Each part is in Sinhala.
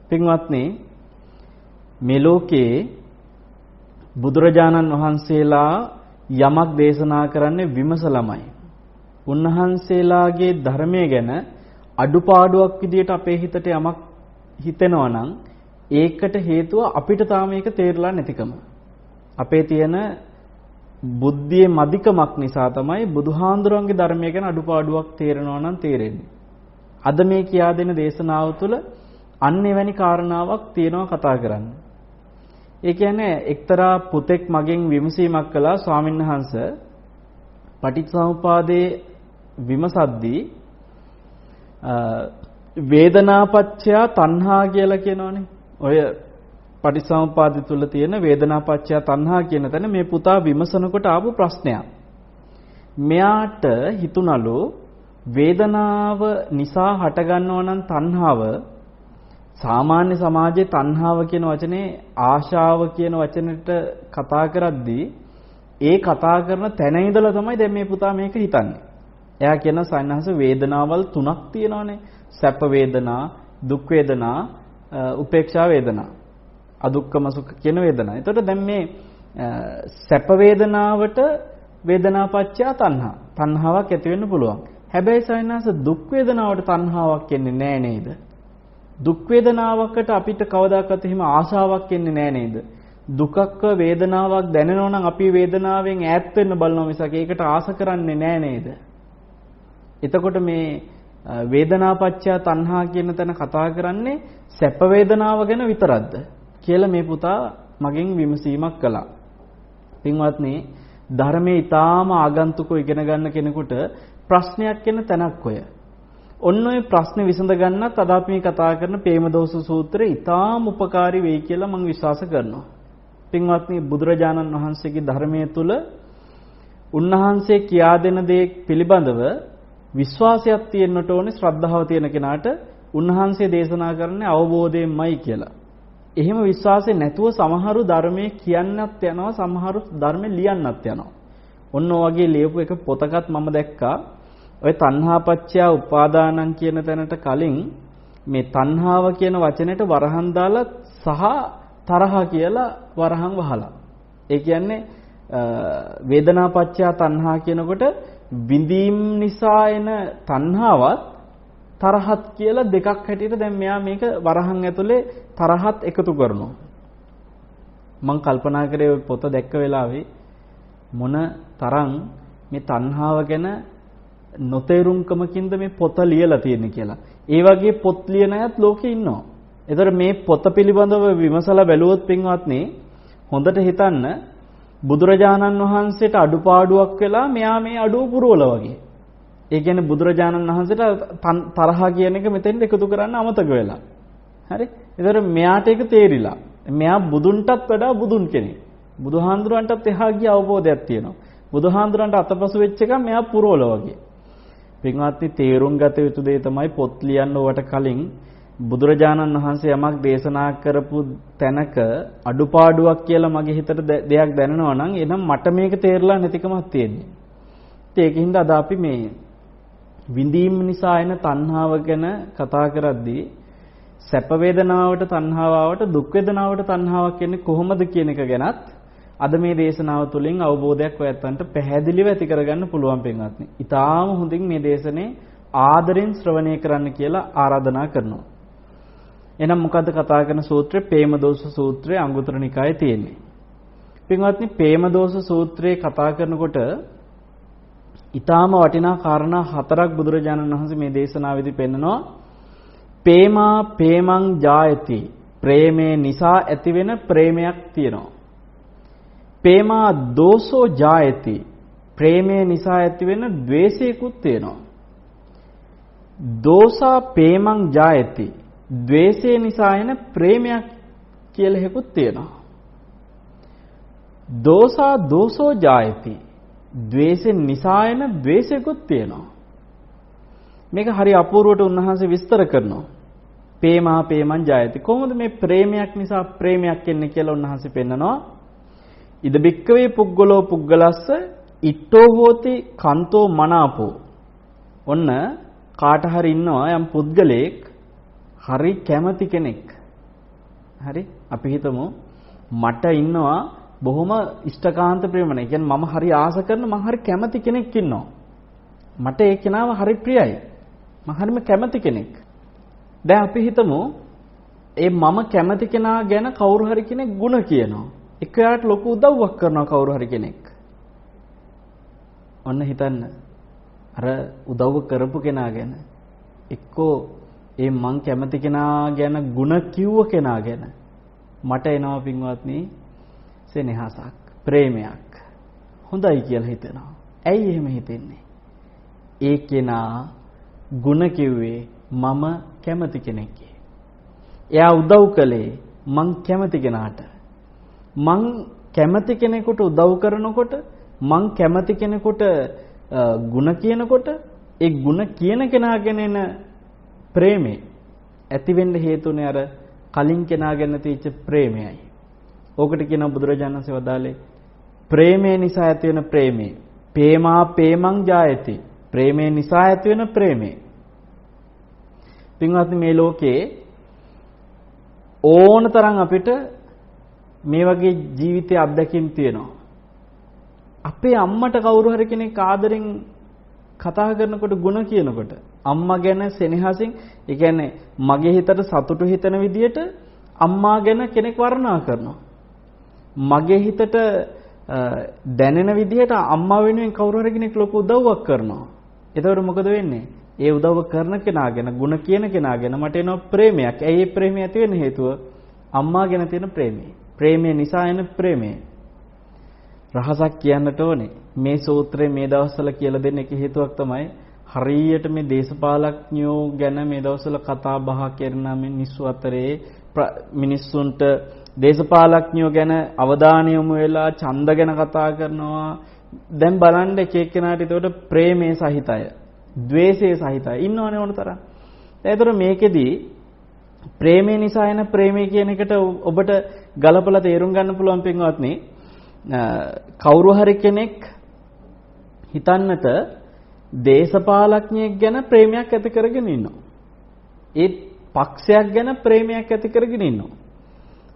පින්වත්නි මේ ලෝකේ බුදුරජාණන් වහන්සේලා යමක් දේශනා කරන්නේ විමසලමයි. උන්වහන්සේලාගේ ධර්මය ගැන අඩුපාඩුවක් විදියට අපේ හිතට යමක් හිතෙනවා නම් ඒකට හේතුව අපිට තාම මේක තේරලා නැතිකම. අපේ තියෙන බුද්ධියේ මදිකමක් නිසා තමයි බුදුහාඳුරන්ගේ ධර්මය ගැන අඩුපාඩුවක් තේරෙනවා නම් තේරෙන්නේ. අද මේ කියා දෙන දේශනාව තුළ අන්න එවැනි කාරණාවක් තියෙනවා කතා කරන්න. ඒ කියන්නේ එක්තරා පුතෙක් මගෙන් විමසීමක් කළා ස්වාමින්වහන්සේ පටිච්චසමුපාදයේ විමසද්දී වේදනාපච්චය තණ්හා කියලා කියනවනේ. ඔය පටිච්චසමුපාදය තුල තියෙන වේදනාපච්චය තණ්හා කියන තැන මේ පුතා විමසනකොට ආපු ප්‍රශ්නයක්. මෙයාට හිතුණලු වේදනාව නිසා හටගන්නවා නම් තණ්හාව සාමාන්‍ය සමාජයේ තණ්හාව කියන වචනේ ආශාව කියන වචනෙට කතා කරද්දී ඒ කතා කරන තැන ඉඳලා තමයි දැන් මේ පුතා මේක හිතන්නේ. එයා කියන සයන්හස වේදනාවල් තුනක් තියෙනවානේ. සැප වේදනා, දුක් වේදනා, උපේක්ෂා වේදනා. අදුක්කම සුඛ කියන වේදනා. එතකොට දැන් මේ සැප වේදනාවට වේදනාපච්චය තණ්හා. තණ්හාවක් ඇති වෙන්න පුළුවන්. හැබැයි සයන්හස දුක් වේදනාවට තණ්හාවක් එන්නේ නැහැ නේද? දුක් වේදනාවකට අපිට කවදාකවත් එහෙම ආශාවක් එන්නේ නැහැ නේද? දුකක්ව වේදනාවක් දැනෙනවා නම් අපි වේදනාවෙන් ඈත් වෙන්න බලනවා මිසක් ඒකට ආස කරන්නේ නැහැ නේද? එතකොට මේ වේදනාපච්චය තණ්හා කියන තැන කතා කරන්නේ සැප වේදනාව ගැන විතරක්ද කියලා මේ පුතා මගෙන් විමසීමක් කළා. පින්වත්නි ධර්මයේ ඊටාම ආගන්තුකව ඉගෙන ගන්න කෙනෙකුට ප්‍රශ්නයක් එන තැනක් ඔය. ඔන්න ඔය ප්‍රශ්නේ විසඳ ගන්නත් අද අපි මේ කතා කරන ප්‍රේමදෝෂ සූත්‍රය ඊටාම උපකාරී වෙයි කියලා මම විශ්වාස කරනවා. පින්වත්නි බුදුරජාණන් වහන්සේගේ ධර්මයේ තුල උන්වහන්සේ කියා දෙන දේ පිළිබඳව විශ්වාසයක් තියෙන්නට ඕනේ ශ්‍රද්ධාව තියෙන කෙනාට උන්වහන්සේ දේශනා කරන්නේ අවබෝධයෙන්මයි කියලා. එහෙම විශ්වාසය නැතුව සමහරු ධර්මයේ කියන්නත් යනවා සමහරු ධර්මයේ ලියන්නත් යනවා. ඔන්න ඔයගේ ලියපු එක පොතකත් මම දැක්කා. ඔය තණ්හාපච්චය උපාදානං කියන තැනට කලින් මේ තණ්හාව කියන වචනෙට වරහන් දාලා සහ තරහ කියලා වරහන් වහලා. ඒ කියන්නේ වේදනාපච්චය තණ්හා කියනකොට විඳීම් නිසා එන තණ්හාවත් තරහත් කියලා දෙකක් හැටියට දැන් මෙයා මේක වරහන් ඇතුලේ තරහත් එකතු කරනවා. මම කල්පනා කරේ ඔය පොත දැක්ක වෙලාවේ මොන තරම් මේ තණ්හාව ගැන නොතේරුම්කමකින්ද මේ පොත ලියලා තියෙන්නේ කියලා. ඒ වගේ පොත් ලියන අයත් ලෝකේ ඉන්නවා. ඒතර මේ පොත පිළිබඳව විමසලා බැලුවොත් පින්වත්නි හොඳට හිතන්න බුදුරජාණන් වහන්සේට අඩුපාඩුවක් වෙලා මෙයා මේ අඩුව පුරවලා වගේ. ඒ කියන්නේ බුදුරජාණන් වහන්සේට තරහ කියන එක මෙතෙන් එකතු කරන්න අමතක වෙලා. හරි? ඒතර මෙයාට ඒක තේරිලා. මෙයා බුදුන්ටත් වඩා බුදුන් කෙනෙක්. බුදුහාඳුරන්ටත් එහා ගිය අවබෝධයක් තියෙනවා. බුදුහාඳුරන්ට අතපසු වෙච්ච එක මෙයා පුරවලා වගේ. පින්වත්නි තේරුම් ගත යුතු දේ තමයි පොත් ලියන්න ඕවට කලින් බුදුරජාණන් වහන්සේ යමක් දේශනා කරපු තැනක අඩුපාඩුවක් කියලා මගේ හිතට දෙයක් දැනෙනවා නම් එනම් මට මේක තේරලා නැතිකමක් තියෙන්නේ. ඒකින්ද අද අපි මේ විඳීම් නිසා එන තණ්හාව ගැන කතා කරද්දී සැප වේදනාවට තණ්හාවට දුක් වේදනාවට තණ්හාවක් කියන්නේ කොහොමද කියන එක ගැනත් අද මේ දේශනාව තුළින් අවබෝධයක් ඔයයන්ට පැහැදිලිව ඇති කරගන්න පුළුවන් පින්වත්නි. ඊටාම හොඳින් මේ දේශනේ ආදරෙන් ශ්‍රවණය කරන්න කියලා ආරාධනා කරනවා. එහෙනම් මොකද්ද කතා කරන සූත්‍රය? ප්‍රේමදෝෂ සූත්‍රය අංගුත්තර නිකායේ තියෙන්නේ. පින්වත්නි ප්‍රේමදෝෂ සූත්‍රයේ කතා කරනකොට ඊටාම වටිනා කාරණා හතරක් බුදුරජාණන් වහන්සේ මේ දේශනාවේදී පෙන්නනවා. ප්‍රේමා ප්‍රේමං ජායති. ප්‍රේමේ නිසා ඇතිවෙන ප්‍රේමයක් තියෙනවා. ප්‍රේමා දෝෂෝ ජායති. ප්‍රේමේ නිසා ඇතිවෙන ද්වේෂයකුත් තියෙනවා. දෝසා ප්‍රේමං ජායති. ද්වේෂය නිසා එන ප්‍රේමයක් කියලා එකකුත් තියෙනවා. දෝසා දෝෂෝ ජායති. ද්වේෂෙන් නිසා එන ද්වේෂයකුත් තියෙනවා. මේක හරි අපූර්වට උන්වහන්සේ විස්තර කරනවා. ප්‍රේමා ප්‍රේමං ජායති. කොහොමද මේ ප්‍රේමයක් නිසා ප්‍රේමයක් එන්නේ කියලා උන්වහන්සේ පෙන්නනවා. ඉද බික්කවේ පුග්ගලෝ පුග්ගලස්ස ඉට්ඨෝ හෝති කන්තෝ මනාපෝ. ඔන්න කාට හරි ඉන්නවා යම් පුද්ගලෙක් හරි කැමති කෙනෙක්. හරි අපි හිතමු මට ඉන්නවා බොහොම ඉෂ්ටකාන්ත ප්‍රේමණය. කියන්නේ මම හරි ආස කරන මම හරි කැමති කෙනෙක් ඉන්නවා. මට ඒ කෙනාව හරි ප්‍රියයි. මම හරිම කැමති කෙනෙක්. දැන් අපි හිතමු ඒ මම කැමති කෙනා ගැන කවුරු හරි කෙනෙක් ಗುಣ කියනවා. එක්කයාට ලොකු උදව්වක් කරනවා කවුරු හරි කෙනෙක්. ඔන්න හිතන්න. අර උදව්ව කරපු කෙනා ගැන එක්කෝ ඒ මං කැමති කෙනා ගැන ಗುಣ කිව්ව කෙනා ගැන මට එනවා පින්වත්නි සෙනෙහසක්, ප්‍රේමයක්. හොඳයි කියලා හිතෙනවා. ඇයි එහෙම හිතෙන්නේ? ඒ කෙනා ಗುಣ කිව්වේ මම කැමති කෙනෙක්ගේ. එයා උදව් කළේ මං කැමති කෙනාට. මං කැමති කෙනෙකුට උදව් කරනකොට මං කැමති කෙනෙකුට ಗುಣ කියනකොට ඒ ಗುಣ කියන කෙනාගෙන එන ප්‍රේමේ ඇති වෙන්න හේතුනේ අර කලින් කෙනා ගැන තියෙච්ච ප්‍රේමයයි. ඕකට කියනවා බුදුරජාණන් වහන්සේ වදාළේ ප්‍රේමය නිසා ඇති වෙන ප්‍රේමේ. ප්‍රේමා ප්‍රේමං ජායති. ප්‍රේමය නිසා ඇති වෙන ප්‍රේමේ. පින්වත්නි මේ ලෝකේ ඕනතරම් අපිට මේ වගේ ජීවිතයේ අත්දැකීම් තියෙනවා. අපේ අම්මට කවුරු හරි කෙනෙක් ආදරෙන් කතා කරනකොට ಗುಣ කියනකොට අම්මා ගැන සෙනෙහසින් ඒ කියන්නේ මගේ හිතට සතුටු හිතන විදියට අම්මා ගැන කෙනෙක් වර්ණනා කරනවා. මගේ හිතට දැනෙන විදියට අම්මා වෙනුවෙන් කවුරු හරි කෙනෙක් ලොකු උදව්වක් කරනවා. එතකොට මොකද වෙන්නේ? ඒ උදව්ව කරන කෙනා ගැන ಗುಣ කියන කෙනා ගැන මට එනවා ප්‍රේමයක්. ඇයි ඒ ප්‍රේමය ඇති වෙන්න හේතුව? අම්මා ගැන තියෙන ප්‍රේමය. ප්‍රේමය නිසා එන ප්‍රේමය. රහසක් කියන්නට ඕනේ. මේ සූත්‍රයේ මේ දවස්වල කියලා දෙන්න එක හේතුවක් තමයි හරියට මේ දේශපාලඥයෝ ගැන මේ දවස්වල කතා බහ කරන මිනිස්සු අතරේ මිනිස්සුන්ට දේශපාලඥයෝ ගැන අවධානය යොමු වෙලා ඡන්ද ගැන කතා කරනවා. දැන් බලන්න එක එක්කෙනාට ඒකට ප්‍රේමයේ සහිතය, ද්වේෂයේ සහිතය ඉන්නවනේ ඕන තරම්. ඒතර මේකෙදී ප්‍රේමය නිසා එන ප්‍රේමය කියන එකට ඔබට ගලපලා තේරුම් ගන්න පුළුවන් පින්වත්නි. කවුරු හරි කෙනෙක් හිතන්නට දේශපාලඥයෙක් ගැන ප්‍රේමයක් ඇති කරගෙන ඉන්නවා. ඒ පක්ෂයක් ගැන ප්‍රේමයක් ඇති කරගෙන ඉන්නවා.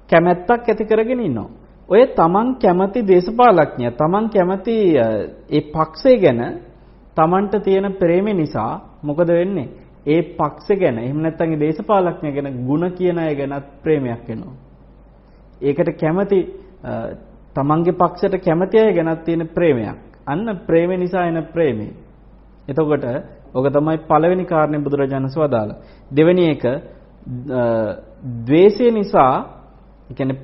කැමැත්තක් ඇති කරගෙන ඉන්නවා. ඔය තමන් කැමති දේශපාලඥයා, තමන් කැමති ඒ පක්ෂය ගැන තමන්ට තියෙන ප්‍රේමය නිසා මොකද වෙන්නේ? ඒ පක්ෂ ගැන එහෙම නැත්නම් ඒ දේශපාලඥයා ගැන ಗುಣ කියන අය ගැනත් ප්‍රේමයක් එනවා. ඒකට කැමති තමන්ගේ පක්ෂයට කැමති අය ගැනත් තියෙන ප්‍රේමයක්. අන්න ප්‍රේමය නිසා එන ප්‍රේමය. එතකොට ඔක තමයි පළවෙනි කාරණේ බුදුරජාණන් වහන්සේ වදාළා. දෙවෙනි එක ද්වේෂය නිසා, ඒ කියන්නේ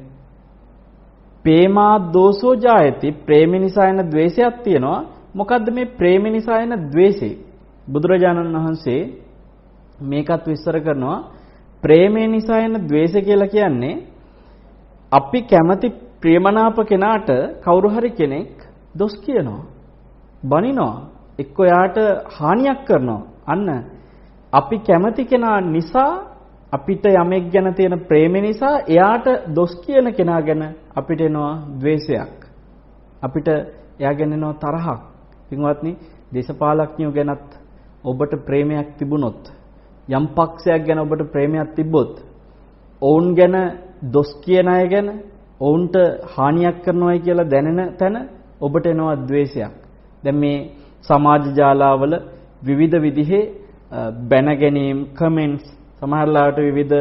ප්‍රේමා දෝෂෝ ජායති. ප්‍රේමය නිසා එන ද්වේෂයක් තියෙනවා. මොකද්ද මේ ප්‍රේමය නිසා එන ද්වේෂය? බුදුරජාණන් වහන්සේ මේකත් විස්තර කරනවා. ප්‍රේමය නිසා එන ද්වේෂය කියලා කියන්නේ අපි කැමති ප්‍රේමනාප කෙනාට කවුරු හරි කෙනෙක් දොස් කියනවා, බනිනවා, එක්ක යාට හානියක් කරනවා. අන්න අපි කැමති කෙනා නිසා අපිට යමෙක් ගැන තියෙන ප්‍රේමය නිසා එයාට දොස් කියන කෙනා ගැන අපිට එනවා ද්වේෂයක්. අපිට එයා ගැන එනවා තරහක්. පින්වත්නි, දේශපාලඥයෝ ගැනත් ඔබට ප්‍රේමයක් තිබුණොත්, යම් පක්ෂයක් ගැන ඔබට ප්‍රේමයක් තිබ්බොත්, ඔවුන් ගැන දොස් කියන අය ගැන ඔවුන්ට හානියක් කරනවායි කියලා දැනෙන තැන ඔබට එනවා ද්වේෂයක්. දැන් මේ සමාජ ජාලාවල විවිධ විදිහේ බැන ගැනීම්, කමෙන්ට්ස්, සමහරලාට විවිධ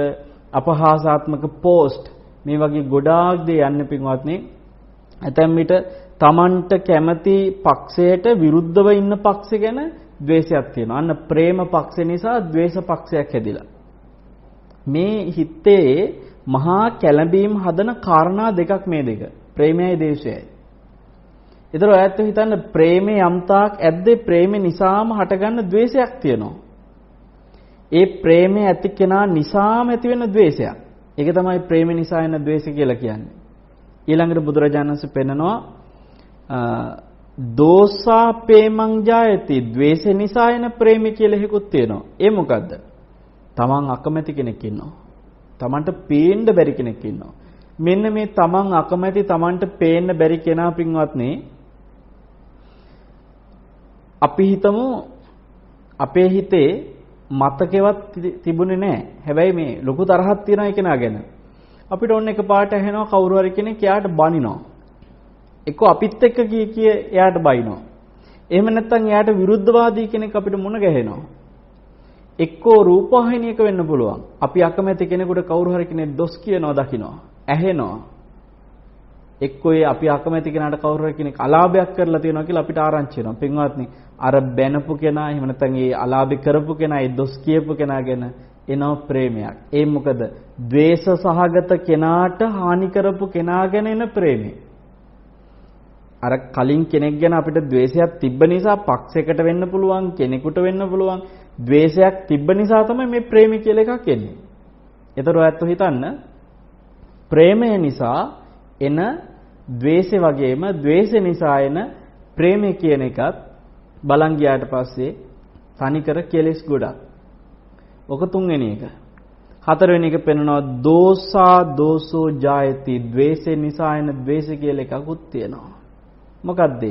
අපහාසාත්මක පෝස්ට් මේ වගේ ගොඩාක් දේ යන්නේ පින්වත්නි. ඇතැම් විට Tamanට කැමති පක්ෂයට විරුද්ධව ඉන්න පක්ෂ ගැන ද්වේෂයක් තියෙනවා. අන්න ප්‍රේම පක්ෂ නිසා ද්වේෂ පක්ෂයක් හැදිලා. මේ හිතේ මහා කැළඹීම් හදන කාරණා දෙකක් මේ දෙක. ප්‍රේමයයි ද්වේෂයයි. ඒතර ඔයත් හිතන්න ප්‍රේමේ යම්තාක් ඇද්දේ ප්‍රේමේ නිසාම හටගන්න ද්වේෂයක් තියෙනවා. ඒ ප්‍රේමේ ඇති කෙනා නිසාම ඇති වෙන ද්වේෂයක්. ඒක තමයි ප්‍රේමේ නිසා එන ද්වේෂය කියලා කියන්නේ. ඊළඟට බුදුරජාණන් වහන්සේ පෙන්නනවා දෝසා ප්‍රේමං ජායති. ද්වේෂය නිසා එන ප්‍රේමය කියලා එකකුත් තියෙනවා. ඒ මොකද්ද? තමන් අකමැති කෙනෙක් ඉන්නවා. තමන්ට පේන්න බැරි කෙනෙක් ඉන්නවා. මෙන්න මේ තමන් අකමැති, තමන්ට පේන්න බැරි කෙනා පින්වත්නි, අපි හිතමු අපේ හිතේ මතකෙවත් තිබුණේ නැහැ. හැබැයි මේ ලොකු තරහක් තියෙනවා ඒ කෙනා ගැන. අපිට ඔන්න එකපාරට ඇහෙනවා කවුරු හරි කෙනෙක් එයාට බනිනවා. එක්ක අපිත් එක්ක කී එයාට බයිනවා. එහෙම නැත්නම් එයාට විරුද්ධවාදී කෙනෙක් අපිට මුණ ගැහෙනවා. එක්කෝ රූපවාහිනියක වෙන්න පුළුවන්. අපි අකමැති කෙනෙකුට කවුරු හරි කෙනෙක් දොස් කියනවා දකින්නවා. ඇහෙනවා. එක්කෝ අපි අකමැති කෙනාට කවුරු හරි කෙනෙක් අලාභයක් කරලා තියෙනවා කියලා අපිට ආරංචි වෙනවා. පින්වත්නි, අර බැනපු කෙනා එහෙම නැත්නම් ඒ අලාභය කරපු කෙනා, ඒ දොස් කියපු කෙනා ගැන එනවා ප්‍රේමයක්. ඒ මොකද? ද්වේෂ සහගත කෙනාට හානි කරපු කෙනා ගැන එන ප්‍රේමය. අර කලින් කෙනෙක් ගැන අපිට ද්වේෂයක් තිබ්බ නිසා පක්ෂයකට වෙන්න පුළුවන්, කෙනෙකුට වෙන්න පුළුවන්. ද්වේෂයක් තිබ්බ නිසා තමයි මේ ප්‍රේමය කියලා එකක් එන්නේ. ඒතර ඔයත් හිතන්න ප්‍රේමය නිසා එන ද්වේෂය වගේම ද්වේෂය නිසා එන ප්‍රේමය කියන එකත් බලන් ගියාට පස්සේ තනිකර කෙලෙස් ගොඩක්. ඔක තුන්වෙනි එක. හතරවෙනි එක පෙන්වනවා දෝසා දෝසෝ ජායති. ද්වේෂය නිසා එන ද්වේෂය කියලා එකකුත් තියෙනවා. මොකද්ද?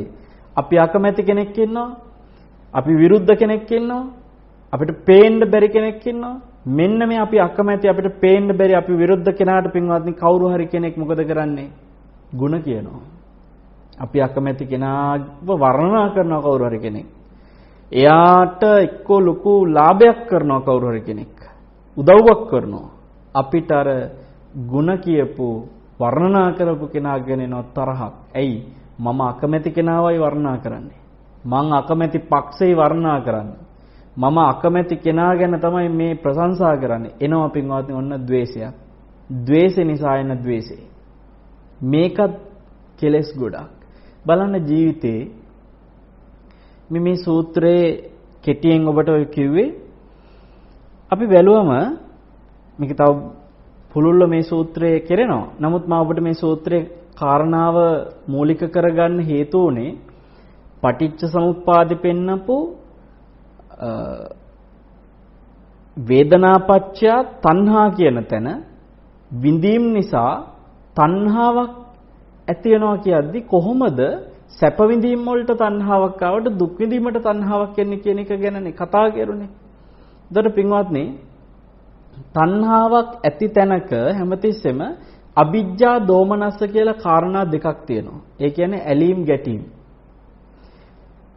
අපි අකමැති කෙනෙක් ඉන්නවා. අපි විරුද්ධ කෙනෙක් ඉන්නවා. අපිට පේන්න බැරි කෙනෙක් ඉන්නවා. මෙන්න මේ අපි අකමැති අපිට පේන්න බැරි අපි විරුද්ධ කෙනාට පින්වත්නි කවුරු හරි කෙනෙක් මොකද කරන්නේ? ಗುಣ කියනවා. අපි අකමැති කෙනාව වර්ණනා කරනවා කවුරු හරි කෙනෙක්. එයාට එක්ක ලොකු ලාභයක් කරනවා කවුරු හරි කෙනෙක්. උදව්වක් කරනවා. අපිට අර ಗುಣ කියපු වර්ණනා කරපු කෙනා ගැන එන තරහක්. ඇයි? මම අකමැති කෙනාවයි වර්ණනා කරන්නේ. මං අකමැති පක්ෂේ වර්ණනා කරන්නේ. මම අකමැති කෙනා ගැන තමයි මේ ප්‍රශංසා කරන්නේ. එනවා පින්වත්නි ඔන්න ද්වේෂයක්. ද්වේෂය නිසා එන ද්වේෂය. මේකත් කෙලෙස් ගොඩක්. බලන්න ජීවිතේ මේ සූත්‍රයේ කෙටියෙන් ඔබට ඔය කිව්වේ අපි බැලුවම මේක තව පුළුල්ල මේ සූත්‍රයේ කෙරෙනවා. නමුත් මම ඔබට මේ සූත්‍රයේ කාරණාව මූලික කරගන්න හේතු උනේ පටිච්ච සමුප්පාදෙ පෙන්නපු වේදනාපච්චය තණ්හා කියන තැන විඳීම් නිසා තණ්හාවක් ඇති වෙනවා කියද්දි කොහොමද සැප විඳීම් වලට තණ්හාවක් ආවට දුක් විඳීමට තණ්හාවක් එන්නේ කියන එක ගැනනේ කතා කරුනේ. ඒතර පින්වත්නි තණ්හාවක් ඇති තැනක හැමතිස්සෙම අවිජ්ජා දෝමනස්ස කියලා කාරණා දෙකක් තියෙනවා. ඒ කියන්නේ ඇලීම් ගැටීම්.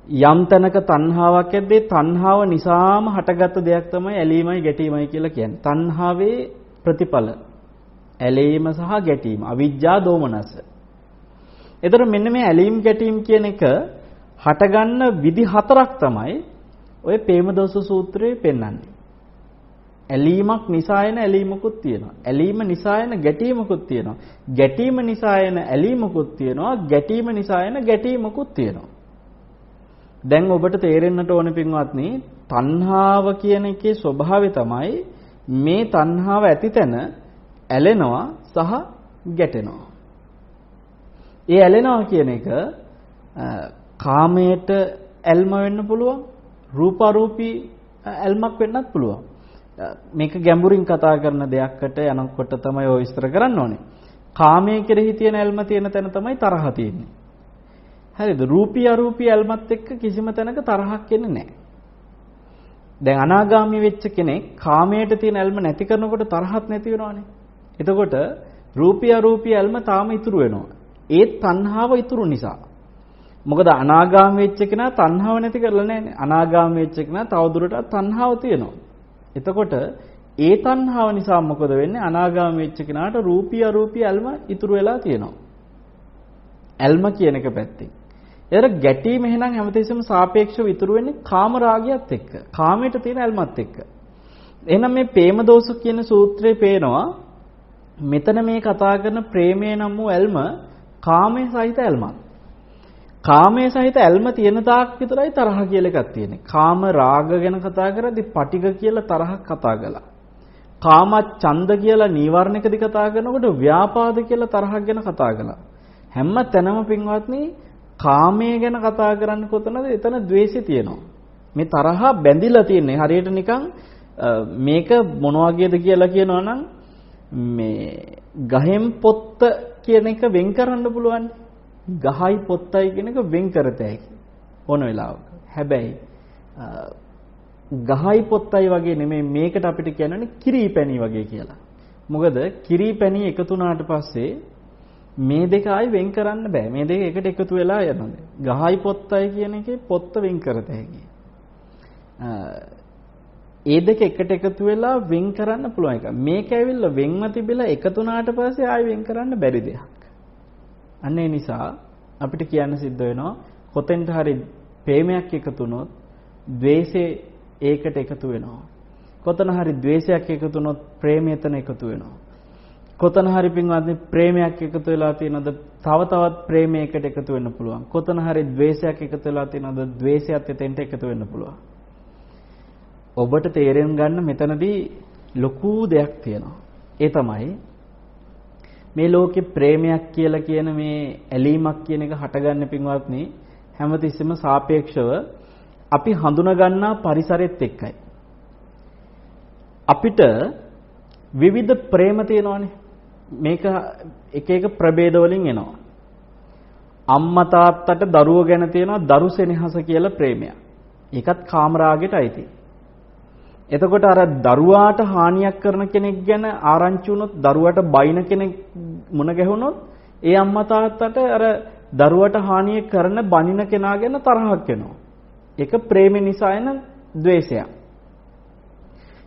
යම් තැනක තණ්හාවක් ඇද්දී තණ්හාව නිසාම හටගත් දෙයක් තමයි ඇලීමයි ගැටීමයි කියලා කියන්නේ. තණ්හාවේ ප්‍රතිඵල ඇලීම සහ ගැටීම අවිජ්ජා දෝමනස්ස. එතකොට මෙන්න මේ ඇලීම් ගැටීම් කියන එක හටගන්න විදි හතරක් තමයි ඔය ප්‍රේමදෝෂ සූත්‍රයේ පෙන්වන්නේ. ඇලීමක් නිසා එන ඇලීමකුත් තියෙනවා. ඇලීම නිසා එන ගැටීමකුත් තියෙනවා. ගැටීම නිසා එන ඇලීමකුත් තියෙනවා. ගැටීම නිසා එන ගැටීමකුත් තියෙනවා. දැන් ඔබට තේරෙන්නට ඕනේ පින්වත්නි තණ්හාව කියන එකේ ස්වභාවය තමයි මේ තණ්හාව ඇතිතැන ඇලෙනවා සහ ගැටෙනවා. ඒ ඇලෙනවා කියන එක කාමයට ඇල්ම වෙන්න පුළුවන්, රූපාරූපී ඇල්මක් වෙන්නත් පුළුවන්. මේක ගැඹුරින් කතා කරන දෙයක්කට යනකොට තමයි ඔය විස්තර කරන්න ඕනේ. කාමයේ කෙරෙහි තියෙන ඇල්ම තියෙන තැන තමයි තරහ තියෙන්නේ. හරිද? රූපී අරූපී ඇල්මත් එක්ක කිසිම තැනක තරහක් එන්නේ නැහැ. දැන් අනාගාමී වෙච්ච කෙනෙක් කාමයට තියෙන ඇල්ම නැති කරනකොට තරහක් නැති වෙනවනේ. එතකොට රූපී අරූපී ඇල්ම තාම ඉතුරු වෙනවා. ඒ තණ්හාව ඉතුරු නිසා. මොකද අනාගාමී වෙච්ච කෙනා තණ්හාව නැති කරලා නැහැනේ. අනාගාමී වෙච්ච කෙනා තවදුරටත් තණ්හාව තියෙනවා. එතකොට ඒ තණ්හාව නිසා මොකද වෙන්නේ? අනාගාමී වෙච්ච කෙනාට රූපී අරූපී ඇල්ම ඉතුරු වෙලා තියෙනවා. ඇල්ම කියන එක පැත්තෙන්. ඒතර ගැටීම එහෙනම් හැමතිස්සෙම සාපේක්ෂව ඉතුරු වෙන්නේ කාම රාගයත් එක්ක. කාමයට තියෙන ඇල්මත් එක්ක. එහෙනම් මේ ප්‍රේමදෝෂ කියන සූත්‍රයේ පේනවා මෙතන මේ කතා කරන ප්‍රේමය නම් වූ ඇල්ම කාමයේ සහිත ඇල්මක්. කාමයේ සහිත ඇල්ම තියෙන තාක් විතරයි තරහ කියලා එකක් තියෙන්නේ. කාම රාග ගැන කතා කරද්දී පටිඝ කියලා තරහක් කතා කළා. කාම ඡන්ද කියලා නීවරණකදී කතා කරනකොට ව්‍යාපාද කියලා තරහක් ගැන කතා කළා. හැම තැනම පින්වත්නි කාමයේ ගැන කතා කරන්නේ කොතනද? එතන ද්වේෂය තියෙනවා. මේ තරහ බැඳිලා තියෙන්නේ. හරියට නිකන් මේක මොන වගේද කියලා කියනවා නම් මේ ගහෙන් පොත්ත කියන එක වෙන් කරන්න පුළුවන්. ගහයි පොත්තයි කියන එක වෙන් කරත හැකි ඕන වෙලාවක. හැබැයි ගහයි පොත්තයි වගේ නෙමෙයි මේකට අපිට කියන්නේ කිරි පැණි වගේ කියලා. මොකද කිරි පැණි එකතු වුණාට පස්සේ මේ දෙක ආයි වෙන් කරන්න බෑ. මේ දෙක එකට එකතු වෙලා යනවා. ගහයි පොත්තයි කියන එකේ පොත්ත වෙන් කරත හැකියි. ඒ දෙක එකට එකතු වෙලා වෙන් කරන්න පුළුවන් එක. මේක ඇවිල්ලා වෙන්ව තිබිලා එකතු වුණාට පස්සේ ආයි වෙන් කරන්න බැරි දෙයක්. අන්න ඒ නිසා අපිට කියන්න සිද්ධ වෙනවා කොතෙන්ට හරි ප්‍රේමයක් එකතු වුණොත් ද්වේෂය ඒකට එකතු වෙනවා. කොතන හරි ද්වේෂයක් එකතු වුණොත් ප්‍රේමය එතන එකතු වෙනවා. කොතන හරි පින්වත්නි ප්‍රේමයක් එකතු වෙලා තියෙනවද තව තවත් ප්‍රේමයකට එකතු වෙන්න පුළුවන්. කොතන හරි ද්වේෂයක් එකතු වෙලා තියෙනවද ද්වේෂයත් එතෙන්ට එකතු වෙන්න පුළුවන්. ඔබට තේරුම් ගන්න මෙතනදී ලොකු දෙයක් තියෙනවා. ඒ තමයි මේ ලෝකේ ප්‍රේමයක් කියලා කියන මේ ඇලීමක් කියන එක හටගන්නේ පින්වත්නි හැමතිස්සෙම සාපේක්ෂව අපි හඳුනා ගන්නා පරිසරෙත් එක්කයි. අපිට විවිධ ප්‍රේම තියෙනවානේ. මේක එක එක ප්‍රභේද වලින් එනවා. අම්මා තාත්තට දරුවෝ ගැන තියෙනවා දරු සෙනෙහස කියලා ප්‍රේමයක්. ඒකත් කාමරාගයට අයිති. එතකොට අර දරුවාට හානියක් කරන කෙනෙක් ගැන ආරංචි වුණොත් දරුවට බයින කෙනෙක් මුණ ගැහුනොත් ඒ අම්මා තාත්තට අර දරුවට හානිය කරන බනින කෙනා ගැන තරහක් එනවා. ඒක ප්‍රේම නිසා එන ද්වේෂයක්.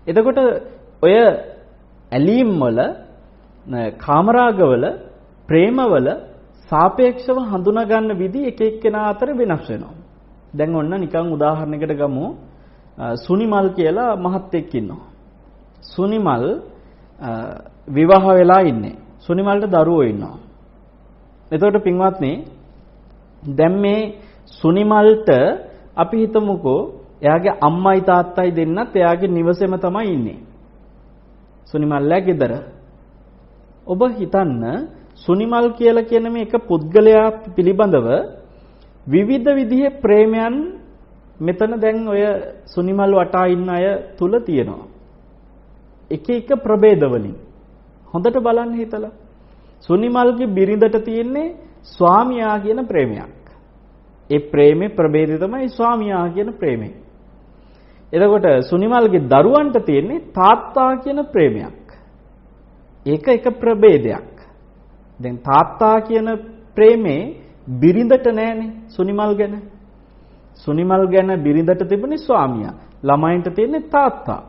එතකොට ඔය ඇලීම් වල කාමරාගවල ප්‍රේමවල සාපේක්ෂව හඳුනා ගන්න විදි එක එක්කෙනා අතර වෙනස් වෙනවා. දැන් ඔන්න නිකන් උදාහරණයකට ගමු. සුනිමල් කියලා මහත්තයෙක් ඉන්නවා. සුනිමල් විවාහ වෙලා ඉන්නේ. සුනිමල්ට දරුවෝ ඉන්නවා. එතකොට පින්වත්නි දැන් මේ සුනිමල්ට අපි හිතමුකෝ එයාගේ අම්මයි තාත්තයි දෙන්නත් එයාගේ නිවසේම තමයි ඉන්නේ. සුනිමල්ලා ගෙදර. ඔබ හිතන්න සුනිමල් කියලා කියන මේ එක පුද්ගලයා පිළිබඳව විවිධ විදිහේ ප්‍රේමයන් මෙතන දැන් ඔය සුනිමල් වටා ඉන්න අය තුල තියෙනවා. එක එක ප්‍රභේද වලින්. හොඳට බලන්න හිතලා. සුනිමල්ගේ බිරිඳට තියෙන්නේ ස්වාමියා කියන ප්‍රේමයක්. ඒ ප්‍රේමේ ප්‍රභේදය තමයි ස්වාමියා කියන ප්‍රේමය. එතකොට සුනිමල්ගේ දරුවන්ට තියෙන්නේ තාත්තා කියන ප්‍රේමයක්. ඒක එක ප්‍රභේදයක්. දැන් තාත්තා කියන ප්‍රේමේ බිරිඳට නැහැනේ සුනිමල් ගැන. සුනිමල් ගැන බිරිඳට තිබුණේ ස්වාමියා. ළමයින්ට තියෙන්නේ තාත්තා.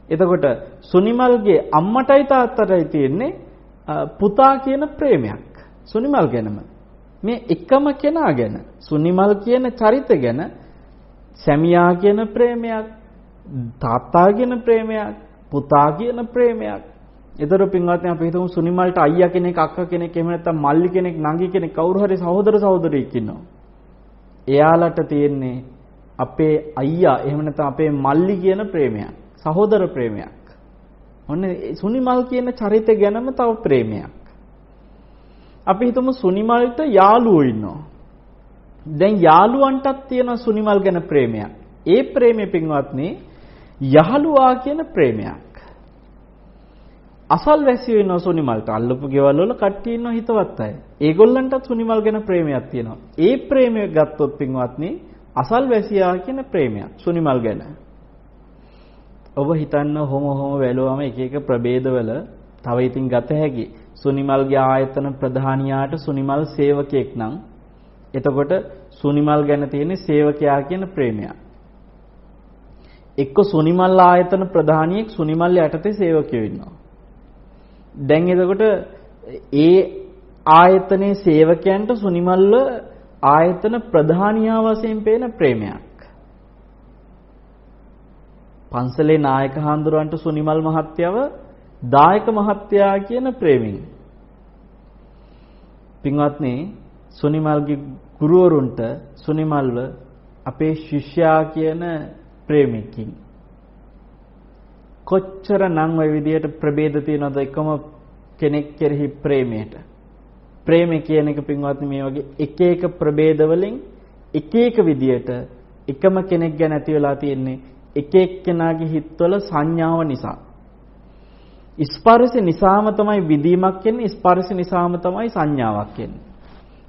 එතකොට සුනිමල්ගේ අම්මටයි තාත්තටයි තියෙන්නේ පුතා කියන ප්‍රේමයක්. සුනිමල් ගැනම. මේ එකම කෙනා ගැන සුනිමල් කියන චරිත ගැන සැමියා කියන ප්‍රේමයක්, තාත්තා කියන ප්‍රේමයක්, පුතා කියන ප්‍රේමයක්. ඒතර පින්වත්නි අපි හිතමු සුනිමල්ට අයියා කෙනෙක්, අක්කා කෙනෙක්, එහෙම නැත්නම් මල්ලි කෙනෙක්, නංගි කෙනෙක් කවුරු හරි සහෝදර සහෝදරියෙක් ඉන්නවා. එයාලට තියෙන්නේ අපේ අයියා එහෙම නැත්නම් අපේ මල්ලි කියන ප්‍රේමයක්, සහෝදර ප්‍රේමයක්. ඔන්න සුනිමල් කියන චරිතය ගැනම තව ප්‍රේමයක්. අපි හිතමු සුනිමල්ට යාළුවෝ ඉන්නවා. දැන් යාළුවන්ටත් තියෙන සුනිමල් ගැන ප්‍රේමයක්. ඒ ප්‍රේමය පින්වත්නි යහළුවා කියන ප්‍රේමයක්. අසල්වැසියෝ ඉන්නවා සුනිමල්ට. අල්ලපු ගෙවල් වල කට්ටිය ඉන්නවා හිතවත් අය. ඒගොල්ලන්ටත් සුනිමල් ගැන ප්‍රේමයක් තියෙනවා. ඒ ප්‍රේමය ගත්තොත් පින්වත්නි අසල්වැසියා කියන ප්‍රේමයක් සුනිමල් ගැන. ඔබ හිතන්න හොම වැළුවම එක එක ප්‍රභේදවල තව ඉතින් ගත හැකි. සුනිමල්ගේ ආයතන ප්‍රධානියාට සුනිමල් සේවකයෙක් නම් එතකොට සුනිමල් ගැන තියෙන සේවකයා කියන ප්‍රේමය. එක්ක සුනිමල් ආයතන ප්‍රධානියෙක් සුනිමල් යටතේ සේවකයෝ ඉන්නවා. දැන් එතකොට ඒ ආයතනයේ සේවකයන්ට සුනිමල්ව ආයතන ප්‍රධානියා වශයෙන් පේන ප්‍රේමයක්. පන්සලේ නායක හාමුදුරුවන්ට සුනිමල් මහත්තයව දායක මහත්තයා කියන ප්‍රේමයෙන්. පින්වත්නි සුනිමල්ගේ ගුරුවරුන්ට සුනිමල්ව අපේ ශිෂ්‍යයා කියන ප්‍රේමිකකින්. කොච්චරනම් ওই විදියට ප්‍රභේද තියනවද එකම කෙනෙක් කෙරෙහි ප්‍රේමයට. ප්‍රේමය කියන එක පින්වත්නි මේ වගේ එක එක ප්‍රභේද වලින් එක එක විදියට එකම කෙනෙක් ගැන ඇති වෙලා තියෙන්නේ එක එක්කෙනාගේ හිතවල සංඥාව නිසා. ස්පර්ශ නිසාම තමයි විදීමක් එන්නේ, ස්පර්ශ නිසාම තමයි සංඥාවක් එන්නේ.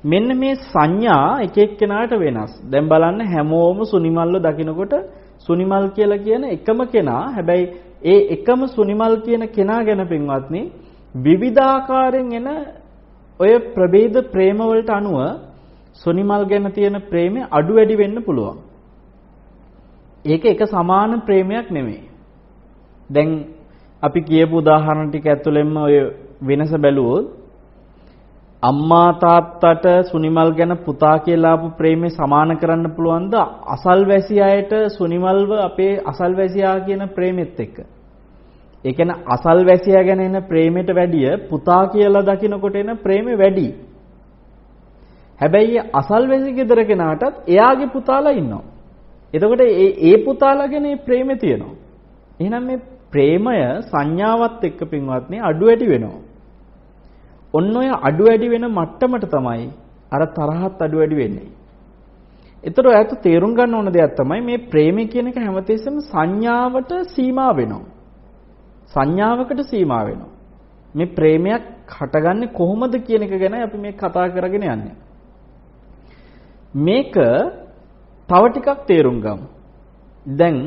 මෙන්න මේ සංඥා එක එක්කෙනාට වෙනස්. දැන් බලන්න හැමෝම සුනිමල්ව දකිනකොට සුනිමල් කියලා කියන එකම කෙනා. හැබැයි ඒ එකම සුනිමල් කියන කෙනා ගැන පින්වත්නි විවිධාකාරයෙන් එන ඔය ප්‍රභේද ප්‍රේම වලට අනුව සොනිමල් ගැන තියෙන ප්‍රේමය අඩු වැඩි වෙන්න පුළුවන්. ඒක එක සමාන ප්‍රේමයක් නෙමෙයි. දැන් අපි කියපු උදාහරණ ටික ඇතුළෙන්ම ඔය වෙනස බැලුවොත් අම්මා තාත්තට සුනිමල් ගැන පුතා කියලා ආපු ප්‍රේමේ සමාන කරන්න පුළුවන්ද අසල්වැසි අයට සුනිමල්ව අපේ අසල්වැසියා කියන ප්‍රේමෙත් එක්ක? ඒ කියන්නේ අසල්වැසියා ගැන එන ප්‍රේමයට වැඩිය පුතා කියලා දකිනකොට එන ප්‍රේමේ වැඩි. හැබැයි අසල්වැසි ගෙදර කෙනාටත් එයාගේ පුතාලා ඉන්නවා. එතකොට ඒ පුතාලා ගැන මේ ප්‍රේමේ තියෙනවා. එහෙනම් මේ ප්‍රේමය සංඥාවත් එක්ක පින්වත්නි අඩු වැඩි වෙනවා. ඔන්න ඔය අඩු වැඩි වෙන මට්ටමට තමයි අර තරහත් අඩු වැඩි වෙන්නේ. ඒතර ඔයත් තේරුම් ගන්න ඕන දෙයක් තමයි මේ ප්‍රේමය කියන එක හැමතිස්සෙම සංඥාවට සීමා වෙනවා. සංඥාවකට සීමා වෙනවා. මේ ප්‍රේමයක් හටගන්නේ කොහොමද කියන එක ගැන අපි මේ කතා කරගෙන යන්නේ. මේක තව ටිකක් තේරුම් ගමු. දැන්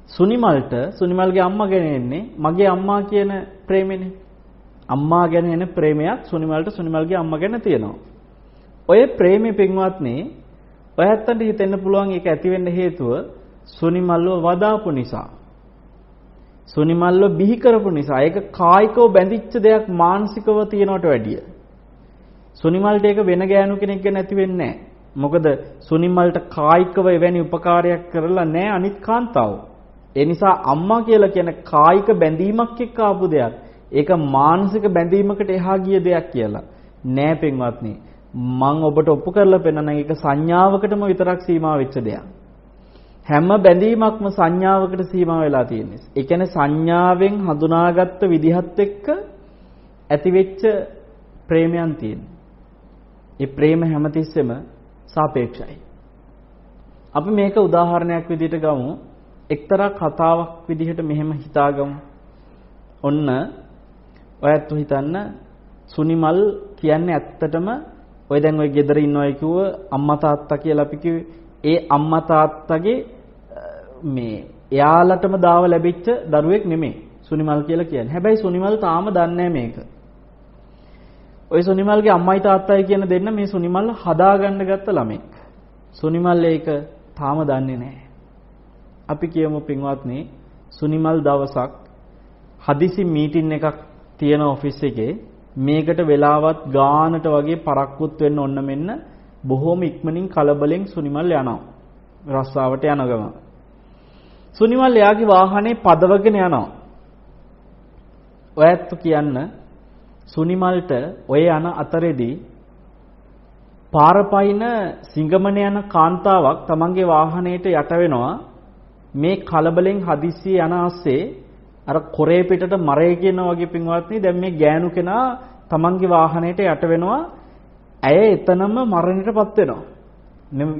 සුනිමල්ගේ අම්මා ගැන එන්නේ මගේ අම්මා කියන ප්‍රේමෙනේ. අම්මා ගැන එන ප්‍රේමයක් සුනිමල්ගේ අම්මා ගැන තියෙනවා. ඔය ප්‍රේමේ පින්වත්නි ඔයත්තන්ට හිතෙන්න පුළුවන් ඒක ඇති වෙන්න හේතුව සුනිමල්ව වදාපු නිසා. සුනිමල්ව බිහි කරපු නිසා. ඒක කායිකව බැඳිච්ච දෙයක් මානසිකව තියනවට වැඩිය. සුනිමල්ට ඒක වෙන ගෑනු කෙනෙක් ගැන ඇති වෙන්නේ නැහැ. මොකද සුනිමල්ට කායිකව එවැනි උපකාරයක් කරලා නැහැ අනිත් කාන්තාවෝ. ඒ නිසා අම්මා කියලා කියන කායික බැඳීමක් එක්ක ආපු දෙයක්. ඒක මානසික බැඳීමකට එහා ගිය දෙයක් කියලා. නෑ පින්වත්නි. මම ඔබට ඔප්පු කරලා පෙන්නන ඒක සංඥාවකටම විතරක් සීමා වෙච්ච දෙයක්. හැම බැඳීමක්ම සංඥාවකට සීමා වෙලා තියෙන්නේ. ඒ කියන්නේ සංඥාවෙන් හඳුනාගත්ත විදිහත් එක්ක ඇතිවෙච්ච ප්‍රේමයන් තියෙනවා. ඒ ප්‍රේම හැමතිස්සෙම සාපේක්ෂයි. අපි මේක උදාහරණයක් විදිහට ගමු. එක්තරා කතාවක් විදිහට මෙහෙම හිතාගමු. ඔන්න ඔයත් හිතන්න සුනිමල් කියන්නේ ඇත්තටම ඔය දැන් ඔය ගෙදර ඉන්නවයි කිව්ව අම්මා තාත්තා කියලා අපි කිව්වේ ඒ අම්මා තාත්තගේ මේ එයාලටම දාව ලැබිච්ච දරුවෙක් නෙමෙයි සුනිමල් කියලා කියන්නේ. හැබැයි සුනිමල් තාම දන්නේ මේක. ඔය සුනිමල්ගේ අම්මයි තාත්තයි කියන දෙන්න මේ සුනිමල් හදාගන්න ගත්ත ළමෙක්. සුනිමල් ඒක තාම දන්නේ නැහැ. අපි කියමු පින්වත්නි සුනිමල් දවසක් හදිසි මීටින් එකක් තියෙන ඔෆිස් එකේ මේකට වෙලාවත් ගානට වගේ පරක්කුත් වෙන්න ඔන්න මෙන්න බොහොම ඉක්මනින් කලබලෙන් සුනිමල් යනවා රස්සාවට යන ගමන්. සුනිමල් එයාගේ වාහනේ පදවගෙන යනවා. ඔයත් කියන්න සුනිමල්ට ඔය යන අතරේදී පාර පයින් සිඟමන යන කාන්තාවක් තමන්ගේ වාහනේට යට වෙනවා. මේ කලබලෙන් හදිස්සිය යන ආස්සේ අර කොරේ පිටට මරේ කියන වගේ පින්වත්නි දැන් මේ ගෑනු කෙනා තමන්ගේ වාහනේට යට වෙනවා. ඇය එතනම මරණයටපත් වෙනවා.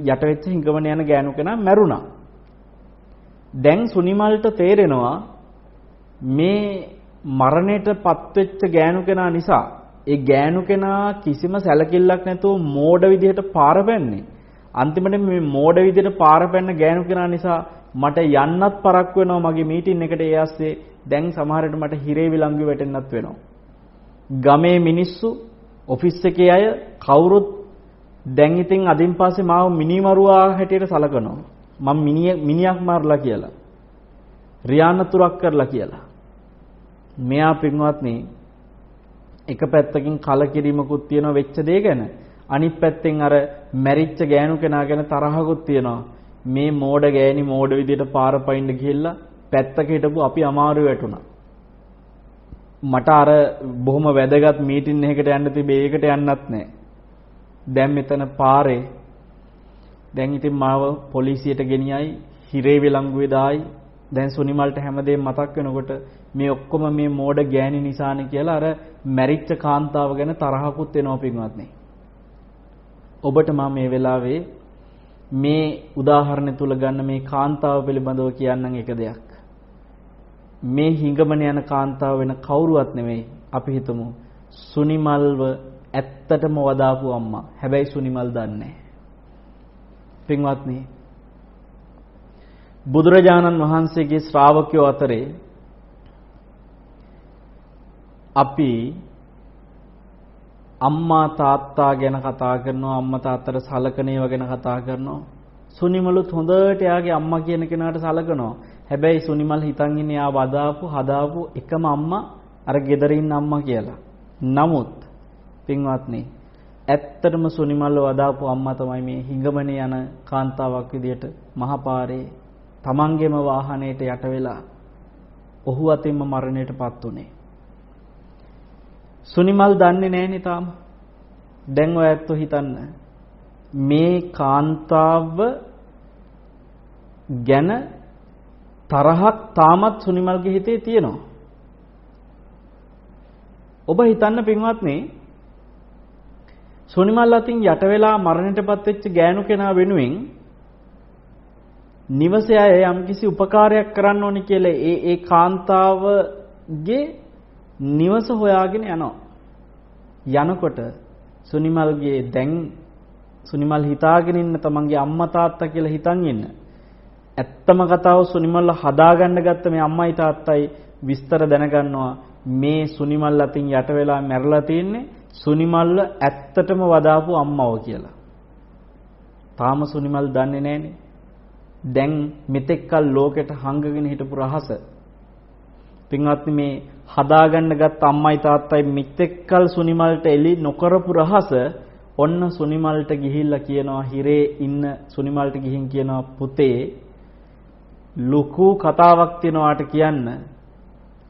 යට වෙච්ච හිඟමන යන ගෑනු කෙනා මැරුණා. දැන් සුනිමල්ට තේරෙනවා මේ මරණයටපත් වෙච්ච ගෑනු කෙනා නිසා ඒ ගෑනු කෙනා කිසිම සැලකිල්ලක් නැතුව මෝඩ විදිහට පාර පැන්නේ. අන්තිමට මේ මෝඩ විදිහට පාර පැන්න ගෑනු කෙනා නිසා මට යන්නත් පරක් වෙනවා මගේ මීටින් එකට ඒ ඇස්සේ දැන් සමහර විට මට හිරේ විලංගු වැටෙන්නත් වෙනවා. ගමේ මිනිස්සු ඔෆිස් එකේ අය කවුරුත් දැන් ඉතින් අදින් පස්සේ මාව මිනිමරුවා හැටියට සලකනවා. මම මිනියක් මාරලා කියලා. රියානතුරක් කරලා කියලා. මෙයා පින්වත්නි එක පැත්තකින් කලකිරීමකුත් තියෙනවා වෙච්ච දේ ගැන. අනිත් පැත්තෙන් අර මැරිච්ච ගෑනු කෙනා ගැන තරහකුත් තියෙනවා. මේ මෝඩ ගෑණි මෝඩ විදියට පාර පයින්න ගිහිල්ලා පැත්තක හිටපු අපි අමාරු වැටුණා. මට අර බොහොම වැදගත් මීටින් එකකට යන්න තිබේ ඒකට යන්නත් නැහැ. දැන් මෙතන පාරේ දැන් ඉතින් මාව පොලිසියට ගෙනියයි හිරේ විලංගුවේ දායි. දැන් සුනිමල්ට හැමදේම මතක් වෙනකොට මේ ඔක්කොම මේ මෝඩ ගෑණි නිසානේ කියලා අර මැරිච්ච කාන්තාව ගැන තරහකුත් එනවා පින්වත්නි. ඔබට මම මේ වෙලාවේ මේ උදාහරණය තුල ගන්න මේ කාන්තාව පිළිබඳව කියන්නම් එක දෙයක්. මේ හිඟමන යන කාන්තාව වෙන කවුරුවත් නෙමෙයි. අපි හිතමු සුනිමල්ව ඇත්තටම වදාපු අම්මා. හැබැයි සුනිමල් දන්නේ නැහැ. පින්වත්නි බුදුරජාණන් වහන්සේගේ ශ්‍රාවකයෝ අතරේ අපි අම්මා තාත්තා ගැන කතා කරනවා, අම්මා තාත්තට සලකන ඒවා ගැන කතා කරනවා. සුනිමලුත් හොඳට එයාගේ අම්මා කියන කෙනාට සලකනවා. හැබැයි සුනිමල් හිතන් ඉන්නේ එයා හදාපු එකම අම්මා අර ගෙදර ඉන්න අම්මා කියලා. නමුත් පින්වත්නි, ඇත්තටම සුනිමල්ව වදාපු අම්මා තමයි මේ හිඟමනේ යන කාන්තාවක් විදියට මහපාරේ තමන්ගේම වාහනයට යට වෙලා ඔහු අතින්ම මරණයටපත් උනේ. සුනිමල් දන්නේ නැහනේ තාම. දැන් ඔය ඇත්තෝ හිතන්න මේ කාන්තාව ගැන තරහක් තාමත් සුනිමල්ගේ හිතේ තියෙනවා. ඔබ හිතන්න පින්වත්නි, සුනිමල් අතින් යට වෙලා මරණයටපත් වෙච්ච ගෑනු කෙනා වෙනුවෙන් නිවසේ අය යම්කිසි උපකාරයක් කරන්න ඕනි කියලා ඒ කාන්තාවගේ නිවස හොයාගෙන යනවා. යනකොට සුනිමල්ගේ දැන් සුනිමල් හිතාගෙන ඉන්න තමන්ගේ අම්මා තාත්තා කියලා හිතන් ඉන්න. ඇත්තම කතාව සුනිමල්ව හදාගන්න ගත්ත මේ අම්මයි තාත්තයි විස්තර දැනගන්නවා මේ සුනිමල් අතින් යට වෙලා මැරලා තින්නේ සුනිමල්ව ඇත්තටම වදාපු අම්මව කියලා. තාම සුනිමල් දන්නේ නැහනේ. දැන් මෙතෙක්කල් ලෝකෙට හංගගෙන හිටපු රහස. පින්වත්නි, මේ හදාගන්න ගත්ත අම්මයි තාත්තයි මෙතෙක්කල් සුනිමල්ට එලි නොකරපු රහස ඔන්න සුනිමල්ට ගිහිල්ලා කියනවා, හිරේ ඉන්න සුනිමල්ට ගිහින් කියනවා, පුතේ ලুকু කතාවක් තියනවාට කියන්න.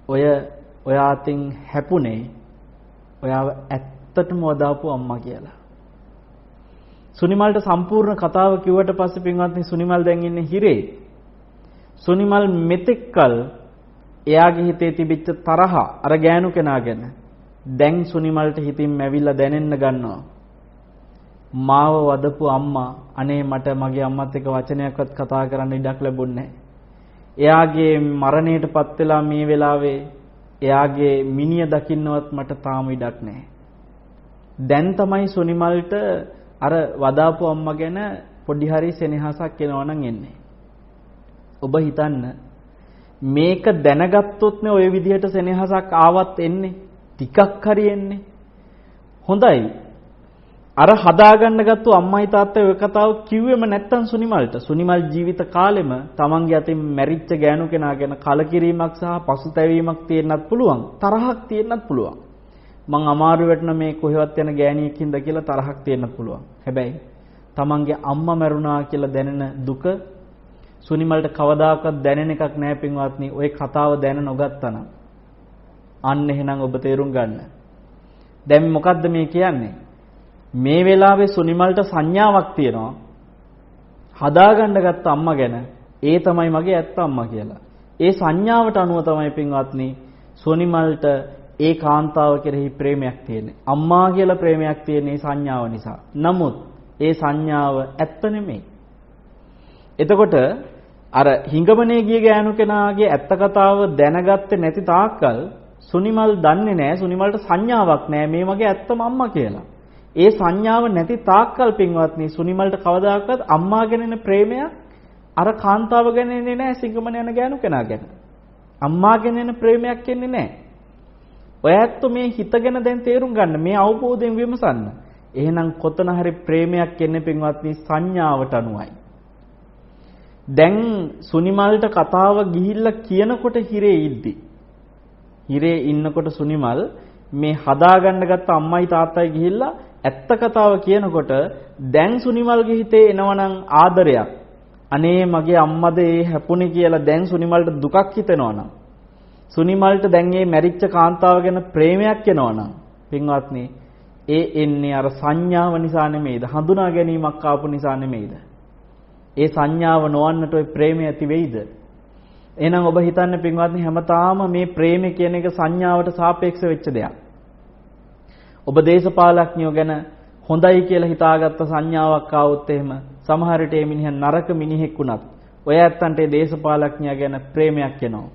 ඔයා අතින් හැපුණේ ඔයාව ඇත්තටම වදාපු අම්මා කියලා. සුනිමල්ට සම්පූර්ණ කතාව කිව්වට පස්සේ පින්වත්නි, සුනිමල් දැන් ඉන්නේ හිරේ. සුනිමල් මෙතෙක්කල් එයාගේ හිතේ තිබිච්ච තරහ අර ගෑනු කෙනා ගැන දැන් සුනිමල්ට හිතින් මැවිලා දැනෙන්න ගන්නවා. මාව වදපු අම්මා, අනේ මට මගේ අම්මත් එක්ක වචනයක්වත් කතා කරන්න ඉඩක් ලැබුණේ නැහැ. එයාගේ මරණයටපත් වෙලා මේ වෙලාවේ එයාගේ මිනිය දකින්නවත් මට තාම ඉඩක් නැහැ. දැන් තමයි සුනිමල්ට අර වදාපු අම්මා ගැන පොඩි හරි සෙනෙහසක් එනවනම් එන්නේ. ඔබ හිතන්න මේක දැනගත්තොත් නේ ඔය විදිහට සෙනෙහසක් ආවත් එන්නේ. ටිකක් හරි එන්නේ. හොඳයි. අර හදාගන්න ගත්තු අම්මයි තාත්තයි ඔය කතාව කිව්වෙම නැත්තම් සුනිමල් ජීවිත කාලෙම තමන්ගේ අතින් මැරිච්ච ගෑනු කෙනා ගැන කලකිරීමක් සහ පසුතැවීමක් තියෙන්නත් පුළුවන්. තරහක් තියෙන්නත් පුළුවන්. මං අමාරු වෙටන මේ කොහෙවත් යන ගෑණියෙක්ින්ද කියලා තරහක් තියෙන්නත් පුළුවන්. හැබැයි තමන්ගේ අම්මා මැරුණා කියලා දැනෙන දුක සුනිමල්ට කවදාකවත් දැනෙන එකක් නෑ පින්වත්නි. ওই කතාව දැන නොගත්තනම් අන්න එහෙනම් ඔබ තේරුම් ගන්න. දැන් මොකද්ද මේ කියන්නේ? මේ වෙලාවේ සුනිමල්ට සංඥාවක් තියෙනවා. හදාගන්න ගත්ත අම්මා ගැන. ඒ තමයි මගේ ඇත්ත අම්මා කියලා. ඒ සංඥාවට අනුව තමයි පින්වත්නි සුනිමල්ට ඒ කාන්තාව කෙරෙහි ප්‍රේමයක් තියෙන්නේ. අම්මා කියලා ප්‍රේමයක් තියෙන්නේ සංඥාව නිසා. නමුත් ඒ සංඥාව ඇත්ත නෙමෙයි. එතකොට අර හිඟමනේ ගිය ගෑනු කෙනාගේ ඇත්ත කතාව දැනගත්තේ නැති තාක්කල් සුනිමල් දන්නේ නැහැ, සුනිමල්ට සංඥාවක් නැහැ මේ මගේ ඇත්තම අම්මා කියලා. ඒ සංඥාව නැති තාක්කල් පින්වත්නි සුනිමල්ට කවදාකවත් අම්මා ගැන එන ප්‍රේමය අර කාන්තාව ගැන එන්නේ නැහැ. හිඟමනේ යන ගෑනු කෙනා ගැන අම්මා ගැන එන ප්‍රේමයක් එන්නේ නැහැ. ඔය ඇත්තෝ මේ හිතගෙන දැන් තේරුම් ගන්න, මේ අවබෝධයෙන් විමසන්න. එහෙනම් කොතන හරි ප්‍රේමයක් එන්නේ පින්වත්නි සංඥාවට අනුවයි. දැන් සුනිමල්ට කතාව ගිහිල්ලා කියනකොට හිරේ ඉන්නකොට සුනිමල් මේ හදාගන්න ගත්ත අම්මයි තාත්තයි ගිහිල්ලා ඇත්ත කතාව කියනකොට දැන් සුනිමල්ගේ හිතේ එනවනම් ආදරයක්. අනේ මගේ අම්මද ඒ හැපුණේ කියලා දැන් සුනිමල්ට දුකක් හිතෙනවනම්, සුනිමල්ට දැන් මේ මැරිච්ච කාන්තාව ගැන ප්‍රේමයක් එනවනම් පින්වත්නි ඒ එන්නේ අර සංඥාව නිසා නෙමෙයිද? හඳුනා ගැනීමක් ආපු නිසා නෙමෙයිද? ඒ සංඥාව නොවන්නට ඔය ප්‍රේමය ඇති වෙයිද? එහෙනම් ඔබ හිතන්න පින්වත්නි හැමතාම මේ ප්‍රේමය කියන එක සංඥාවට සාපේක්ෂ වෙච්ච දෙයක්. ඔබ දේශපාලඥයෝ ගැන හොඳයි කියලා හිතාගත්ත සංඥාවක් ආවොත් එහෙම සමහර විට මේ මිනිහා නරක මිනිහෙක් වුණත් ඔය ඇත්තන්ට ඒ දේශපාලඥයා ගැන ප්‍රේමයක් එනවා.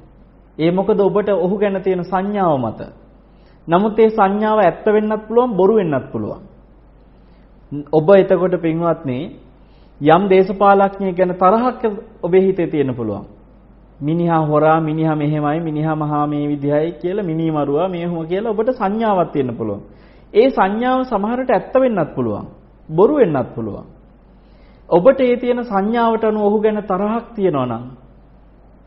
ඒ මොකද ඔබට ඔහු ගැන තියෙන සංඥාව මත. නමුත් ඒ සංඥාව ඇත්ත වෙන්නත් පුළුවන්, බොරු වෙන්නත් පුළුවන්. ඔබ එතකොට පින්වත්නි යම් දේශපාලඥයෙක් ගැන තරහක් ඔබේ හිතේ තියෙන්න පුළුවන්. මිනිහා හොරා, මිනිහා මෙහෙමයි, මිනිහා මහා මේ විදිහයි කියලා මිනිමරුවා මේවම කියලා ඔබට සංඥාවක් තියෙන්න පුළුවන්. ඒ සංඥාව සමහරට ඇත්ත වෙන්නත් පුළුවන්. බොරු වෙන්නත් පුළුවන්. ඔබට ඒ තියෙන සංඥාවට අනුව ඔහු ගැන තරහක් තියෙනවා නම්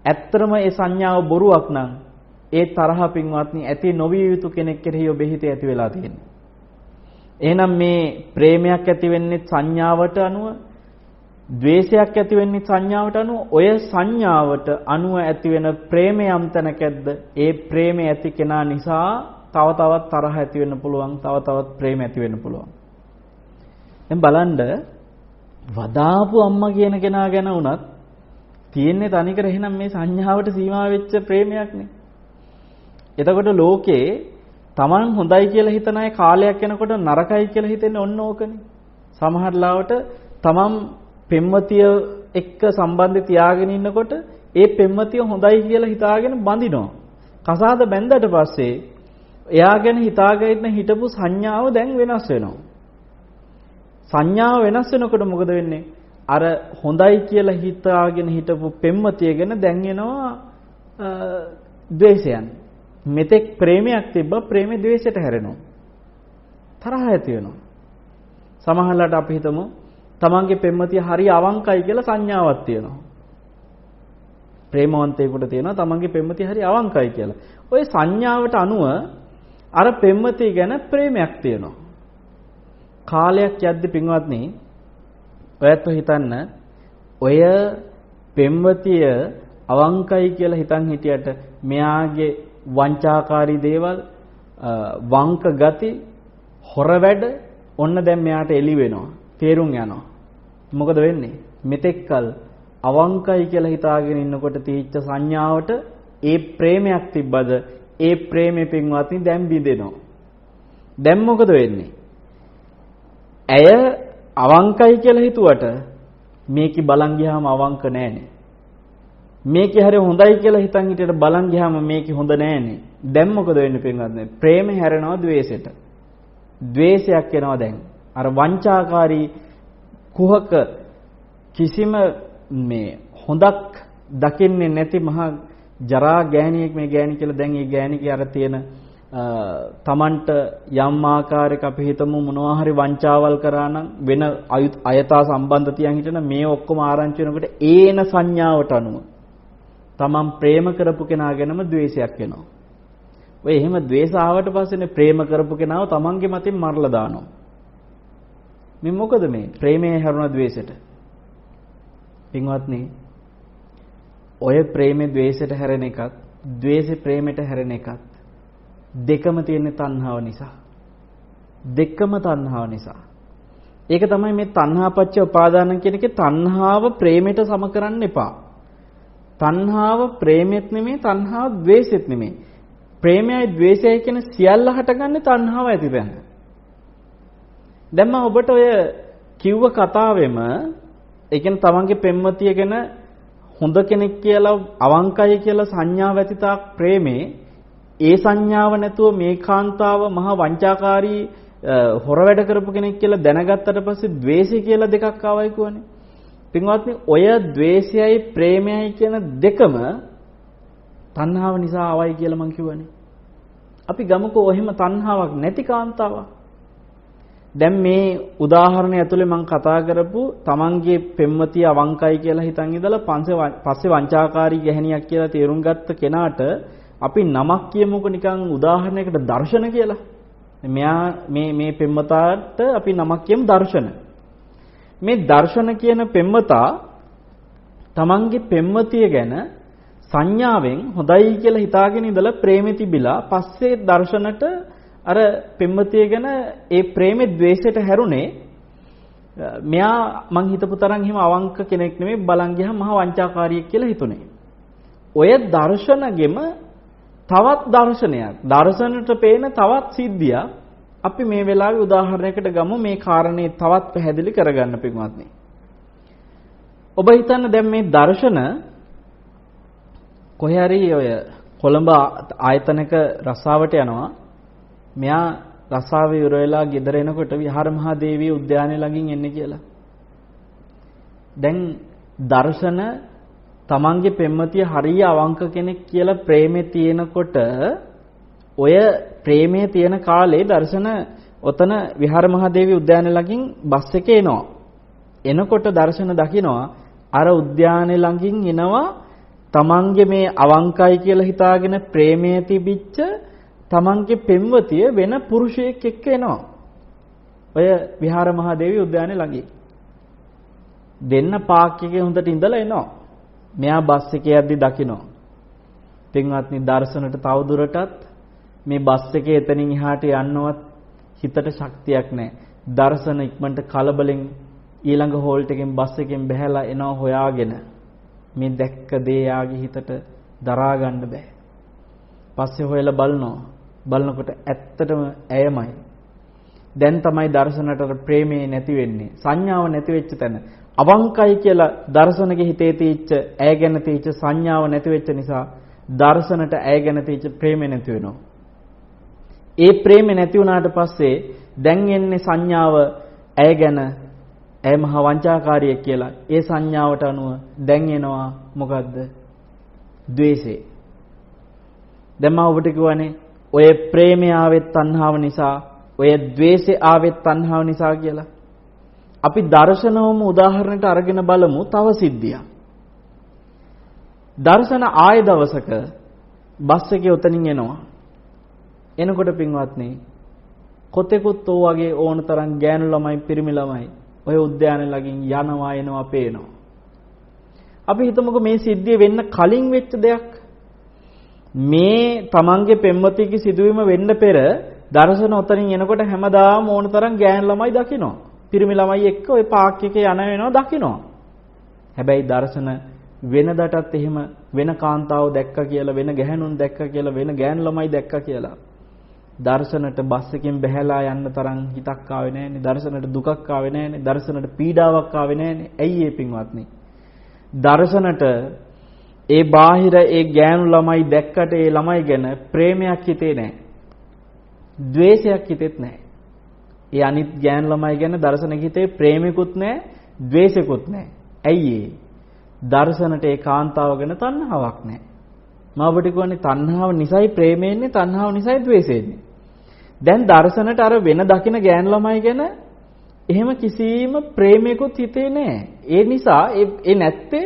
ඇත්තටම ඒ සංඥාව බොරුවක් නම් ඒ තරහ පින්වත්නි ඇති නොවිය යුතු කෙනෙක් කෙරෙහි ඔබේ හිතේ ඇති වෙලා තියෙනවා. එහෙනම් මේ ප්‍රේමයක් ඇති වෙන්නේ සංඥාවට අනුව, ද්වේෂයක් ඇති වෙන්නේ සංඥාවට අනුව. ඔය සංඥාවට අනුව ඇති වෙන ප්‍රේමය යම් තැනකද ඒ ප්‍රේමය ඇති කෙනා නිසා තව තවත් තරහ ඇති වෙන්න පුළුවන්, තව තවත් ප්‍රේම ඇති වෙන්න පුළුවන්. දැන් බලන්න වදාපු අම්මා කියන කෙනා ගැන වුණත් තියෙන්නේ තනිකර එහෙනම් මේ සංඥාවට සීමා වෙච්ච ප්‍රේමයක්නේ. එතකොට ලෝකේ Taman හොඳයි කියලා හිතන අය කාලයක් යනකොට නරකයි කියලා හිතෙන්නේ ඔන්න ඕකනේ. සමහර ලාවට Taman පෙම්වතිය එක්ක සම්බන්ධය තියාගෙන ඉන්නකොට ඒ පෙම්වතිය හොඳයි කියලා හිතාගෙන බඳිනවා. කසාද බැඳලා පස්සේ එයා ගැන හිතාගෙන හිටපු සංඥාව දැන් වෙනස් වෙනවා. සංඥාව වෙනස් වෙනකොට මොකද වෙන්නේ? අර හොඳයි කියලා හිතාගෙන හිටපු පෙම්වතිය ගැන දැන් එනවා ද්වේෂයන්. මෙතෙක් ප්‍රේමයක් තිබ්බා, ප්‍රේමේ ද්වේෂයට හැරෙනවා. තරහ ඇති වෙනවා. සමහරවිට අපි හිතමු තමන්ගේ පෙම්වතිය හරි අවංකයි කියලා සංඥාවක් තියෙනවා. ප්‍රේමවන්තයෙකුට තියෙනවා තමන්ගේ පෙම්වතිය හරි අවංකයි කියලා. ওই සංඥාවට අනුව අර පෙම්වතිය ගැන ප්‍රේමයක් තියෙනවා. කාලයක් යද්දි පින්වත්නි ඔයත් හිතන්න ඔය පෙම්වතිය අවංකයි කියලා හිතන් හිටියට මෙයාගේ වංචාකාරී දේවල්, වංක ගති, හොර වැඩ ඔන්න දැන් මෙයාට එළි වෙනවා. තේරුම් යනවා. මොකද වෙන්නේ? මෙතෙක්කල් අවංකයි කියලා හිතාගෙන ඉන්නකොට තීච්ච සංඥාවට ඒ ප්‍රේමයක් තිබ්බද ඒ ප්‍රේමේ පින්වත්නි දැන් බිඳෙනවා. දැන් මොකද වෙන්නේ? ඇය අවංකයි කියලා හිතුවට මේකි බලන් ගියාම අවංක නෑනේ. මේකේ හරිය හොඳයි කියලා හිතන් හිටියට බලන් ගියාම මේකේ හොඳ නෑනේ. දැන් මොකද වෙන්නේ පින්වත්නි? ප්‍රේමේ හැරෙනවා ද්වේෂයට. ද්වේෂයක් එනවා දැන්. අර වංචාකාරී කුහක කිසිම මේ හොඳක් දකින්නේ නැති මහා ජරා ගෑණියෙක් මේ ගෑණි කියලා දැන් ඒ ගෑණිගේ අර තියෙන තමන්ට යම් ආකාරයක අපි හිතමු මොනවා හරි වංචාවල් කරා නම් වෙන අයථා සම්බන්ධ තියන් හිටන මේ ඔක්කොම ආරංචි වෙනකොට ඒන සංඥාවට අනුව තමන් ප්‍රේම කරපු කෙනා ගැනම ද්වේෂයක් එනවා. ඔය එහෙම ද්වේෂ ආවට පස්සේනේ ප්‍රේම කරපු කෙනාව තමන්ගේ මතින් මරලා දානවා. මේ මොකද මේ ප්‍රේමයේ හැරුණ ද්වේෂයට? පින්වත්නි ඔය ප්‍රේමේ ද්වේෂයට හැරෙන එකත් ද්වේෂේ ප්‍රේමයට හැරෙන එකත් දෙකම තියෙන තණ්හාව නිසා. දෙකම තණ්හාව නිසා. ඒක තමයි මේ තණ්හාපච්ච උපාදාන කියන එකේ තණ්හාව ප්‍රේමයට සම කරන්න එපා. තණ්හාව ප්‍රේමෙත් නෙමෙයි, තණ්හාව ද්වේෂෙත් නෙමෙයි. ප්‍රේමයයි ද්වේෂයයි කියන සියල්ල හටගන්නේ තණ්හාව ඇතිවෙන. දැන් මම ඔබට ඔය කිව්ව කතාවෙම ඒ කියන්නේ තමන්ගේ පෙම්වතිය ගැන හොඳ කෙනෙක් කියලා අවංකයි කියලා සංඥාව ඇතිතාක් ප්‍රේමේ ඒ සංඥාව නැතුව මේ කාන්තාව මහා වංචාකාරී හොර වැඩ කරපු කෙනෙක් කියලා දැනගත්තට පස්සේ ද්වේෂය කියලා දෙකක් ආවයි කියවනේ. පින්වත්නි ඔය ද්වේෂයයි ප්‍රේමයයි කියන දෙකම තණ්හාව නිසා ආවයි කියලා මං කියවනේ. අපි ගමුකෝ එහෙම තණ්හාවක් නැති කාන්තාවක්. දැන් මේ උදාහරණය ඇතුලේ මම කතා කරපු තමන්ගේ පෙම්වතිය අවංකයි කියලා හිතන් ඉඳලා පස්සේ වංචාකාරී ගැහණියක් කියලා තේරුම් ගත්ත කෙනාට අපි නමක් කියමුකෝ නිකන් උදාහරණයකට දර්ශන කියලා. මෙයා මේ පෙම්වතාට අපි නමක් කියමු දර්ශන. මේ දර්ශන කියන පෙම්වතා තමන්ගේ පෙම්වතිය ගැන සංඥාවෙන් හොඳයි කියලා හිතාගෙන ඉඳලා ප්‍රේමෙ තිබිලා පස්සේ දර්ශනට අර පෙම්වතිය ගැන ඒ ප්‍රේමෙ ද්වේෂයට හැරුණේ මෙයා මං හිතපු තරම් එහෙම අවංක කෙනෙක් නෙමෙයි බලන් ගියාම මහා වංචාකාරියෙක් කියලා හිතුනේ. ඔය දර්ශනගෙම තවත් දර්ශනයක්. දර්ශනට පේන තවත් සිද්ධියක් අපි මේ වෙලාවේ උදාහරණයකට ගමු මේ කාරණේ තවත් පැහැදිලි කරගන්න පිටුමත්නි. ඔබ හිතන්න දැන් මේ දර්ශන කොහේ හරි ඔය කොළඹ ආයතනක රස්සාවට යනවා. මෙයා රස්සාවේ ඉවර වෙලා ගෙදර එනකොට විහාර මහා දේවී උද්‍යානය ළඟින් එන්නේ කියලා. දැන් දර්ශන තමන්ගේ පෙම්වතිය හරිය අවංක කෙනෙක් කියලා ප්‍රේමේ තියෙනකොට ඔය ප්‍රේමයේ තියෙන කාලේ දර්ශන ඔතන විහාර මහදේවී උද්‍යානය ළඟින් බස් එකේ එනවා. එනකොට දර්ශන දකිනවා අර උද්‍යානය ළඟින් එනවා තමන්ගේ මේ අවංකයි කියලා හිතාගෙන ප්‍රේමයේ තිබිච්ච තමන්ගේ පෙම්වතිය වෙන පුරුෂයෙක් එක්ක එනවා. ඔය විහාර මහදේවී උද්‍යානය ළඟින්. දෙන්න පාක් එකේ හොඳට ඉඳලා එනවා. මෙයා බස් එකේ යද්දි දකිනවා. පින්වත්නි දර්ශනට තවදුරටත් මේ බස් එකේ එතනින් එහාට යන්නවත් හිතට ශක්තියක් නැහැ. දර්ශන ඉක්මනට කලබලෙන් ඊළඟ හෝල්ට් එකෙන් බස් එකෙන් බැහැලා එනවා හොයාගෙන. මේ දැක්ක දේ යාගේ හිතට දරා ගන්න බෑ. පස්සේ හොයලා බලනවා. බලනකොට ඇත්තටම ඇයමයි. දැන් තමයි දර්ශනට ප්‍රේමේ නැති වෙන්නේ. සංඥාව නැති වෙච්ච තැන. අවංකයි කියලා දර්ශනගේ හිතේ තීච්ච ඇය ගැන තීච්ච සංඥාව නැති වෙච්ච නිසා දර්ශනට ඇය ගැන තීච්ච ප්‍රේමේ නැති වෙනවා. ඒ ප්‍රේමේ නැති වුණාට පස්සේ දැන් එන්නේ සංඥාව ඇය ගැන ඇය මහා වංචාකාරියෙක් කියලා. ඒ සංඥාවට අනුව දැන් එනවා මොකද්ද? ද්වේෂය. දැන් මම ඔබට කියවනේ ඔය ප්‍රේමය ආවෙත් තණ්හාව නිසා, ඔය ද්වේෂය ආවෙත් තණ්හාව නිසා කියලා. අපි දර්ශනවම උදාහරණයට අරගෙන බලමු තව සිද්ධියක්. දර්ශන ආය දවසක බස් එකේ උතනින් එනවා. එනකොට පින්වත්නි කොතෙකුත් ඕ වගේ ඕන තරම් ගෑනු ළමයි පිරිමි ළමයි ඔය උද්‍යානය ළඟින් යනවා එනවා පේනවා. අපි හිතමුකෝ මේ සිද්ධිය වෙන්න කලින් වෙච්ච දෙයක්. මේ තමන්ගේ පෙම්වතියගේ සිදුවීම වෙන්න පෙර දර්ශන උතනින් එනකොට හැමදාම ඕන තරම් ගෑනු ළමයි දකිනවා. පිරිමි ළමයි එක්ක ওই පාක් එකේ යන වෙනවා දකිනවා. හැබැයි දර්ශන වෙනදටත් එහෙම වෙන කාන්තාව දැක්කා කියලා, වෙන ගැහැණුන් දැක්කා කියලා, වෙන ගෑනු ළමයි දැක්කා කියලා දර්ශනට බස් එකෙන් බැහැලා යන්න තරම් හිතක් ආවේ නැහැනේ. දර්ශනට දුකක් ආවේ නැහැනේ. දර්ශනට පීඩාවක් ආවේ නැහැනේ. ඇයි ඒ පින්වත්නි? දර්ශනට ඒ බාහිර ඒ ගෑනු ළමයි දැක්කට ඒ ළමයි ගැන ප්‍රේමයක් හිතේ නැහැ. ද්වේෂයක් හිතෙත් නැහැ. ඒ අනිත් ගෑනු ළමයි ගැන දර්ශනක හිතේ ප්‍රේමිකුත් නැහැ, ද්වේෂිකුත් නැහැ. ඇයි ඒ? දර්ශනට ඒ කාන්තාව ගැන තණ්හාවක් නැහැ. මම ඔබට කියන්නේ තණ්හාව නිසායි ප්‍රේමය එන්නේ, තණ්හාව නිසායි ද්වේෂය එන්නේ. දැන් දර්ශනට අර වෙන දකින්න ගෑනු ළමයි ගැන එහෙම කිසිම ප්‍රේමයකුත් හිතේ නැහැ. ඒ නිසා ඒ නැත්තේ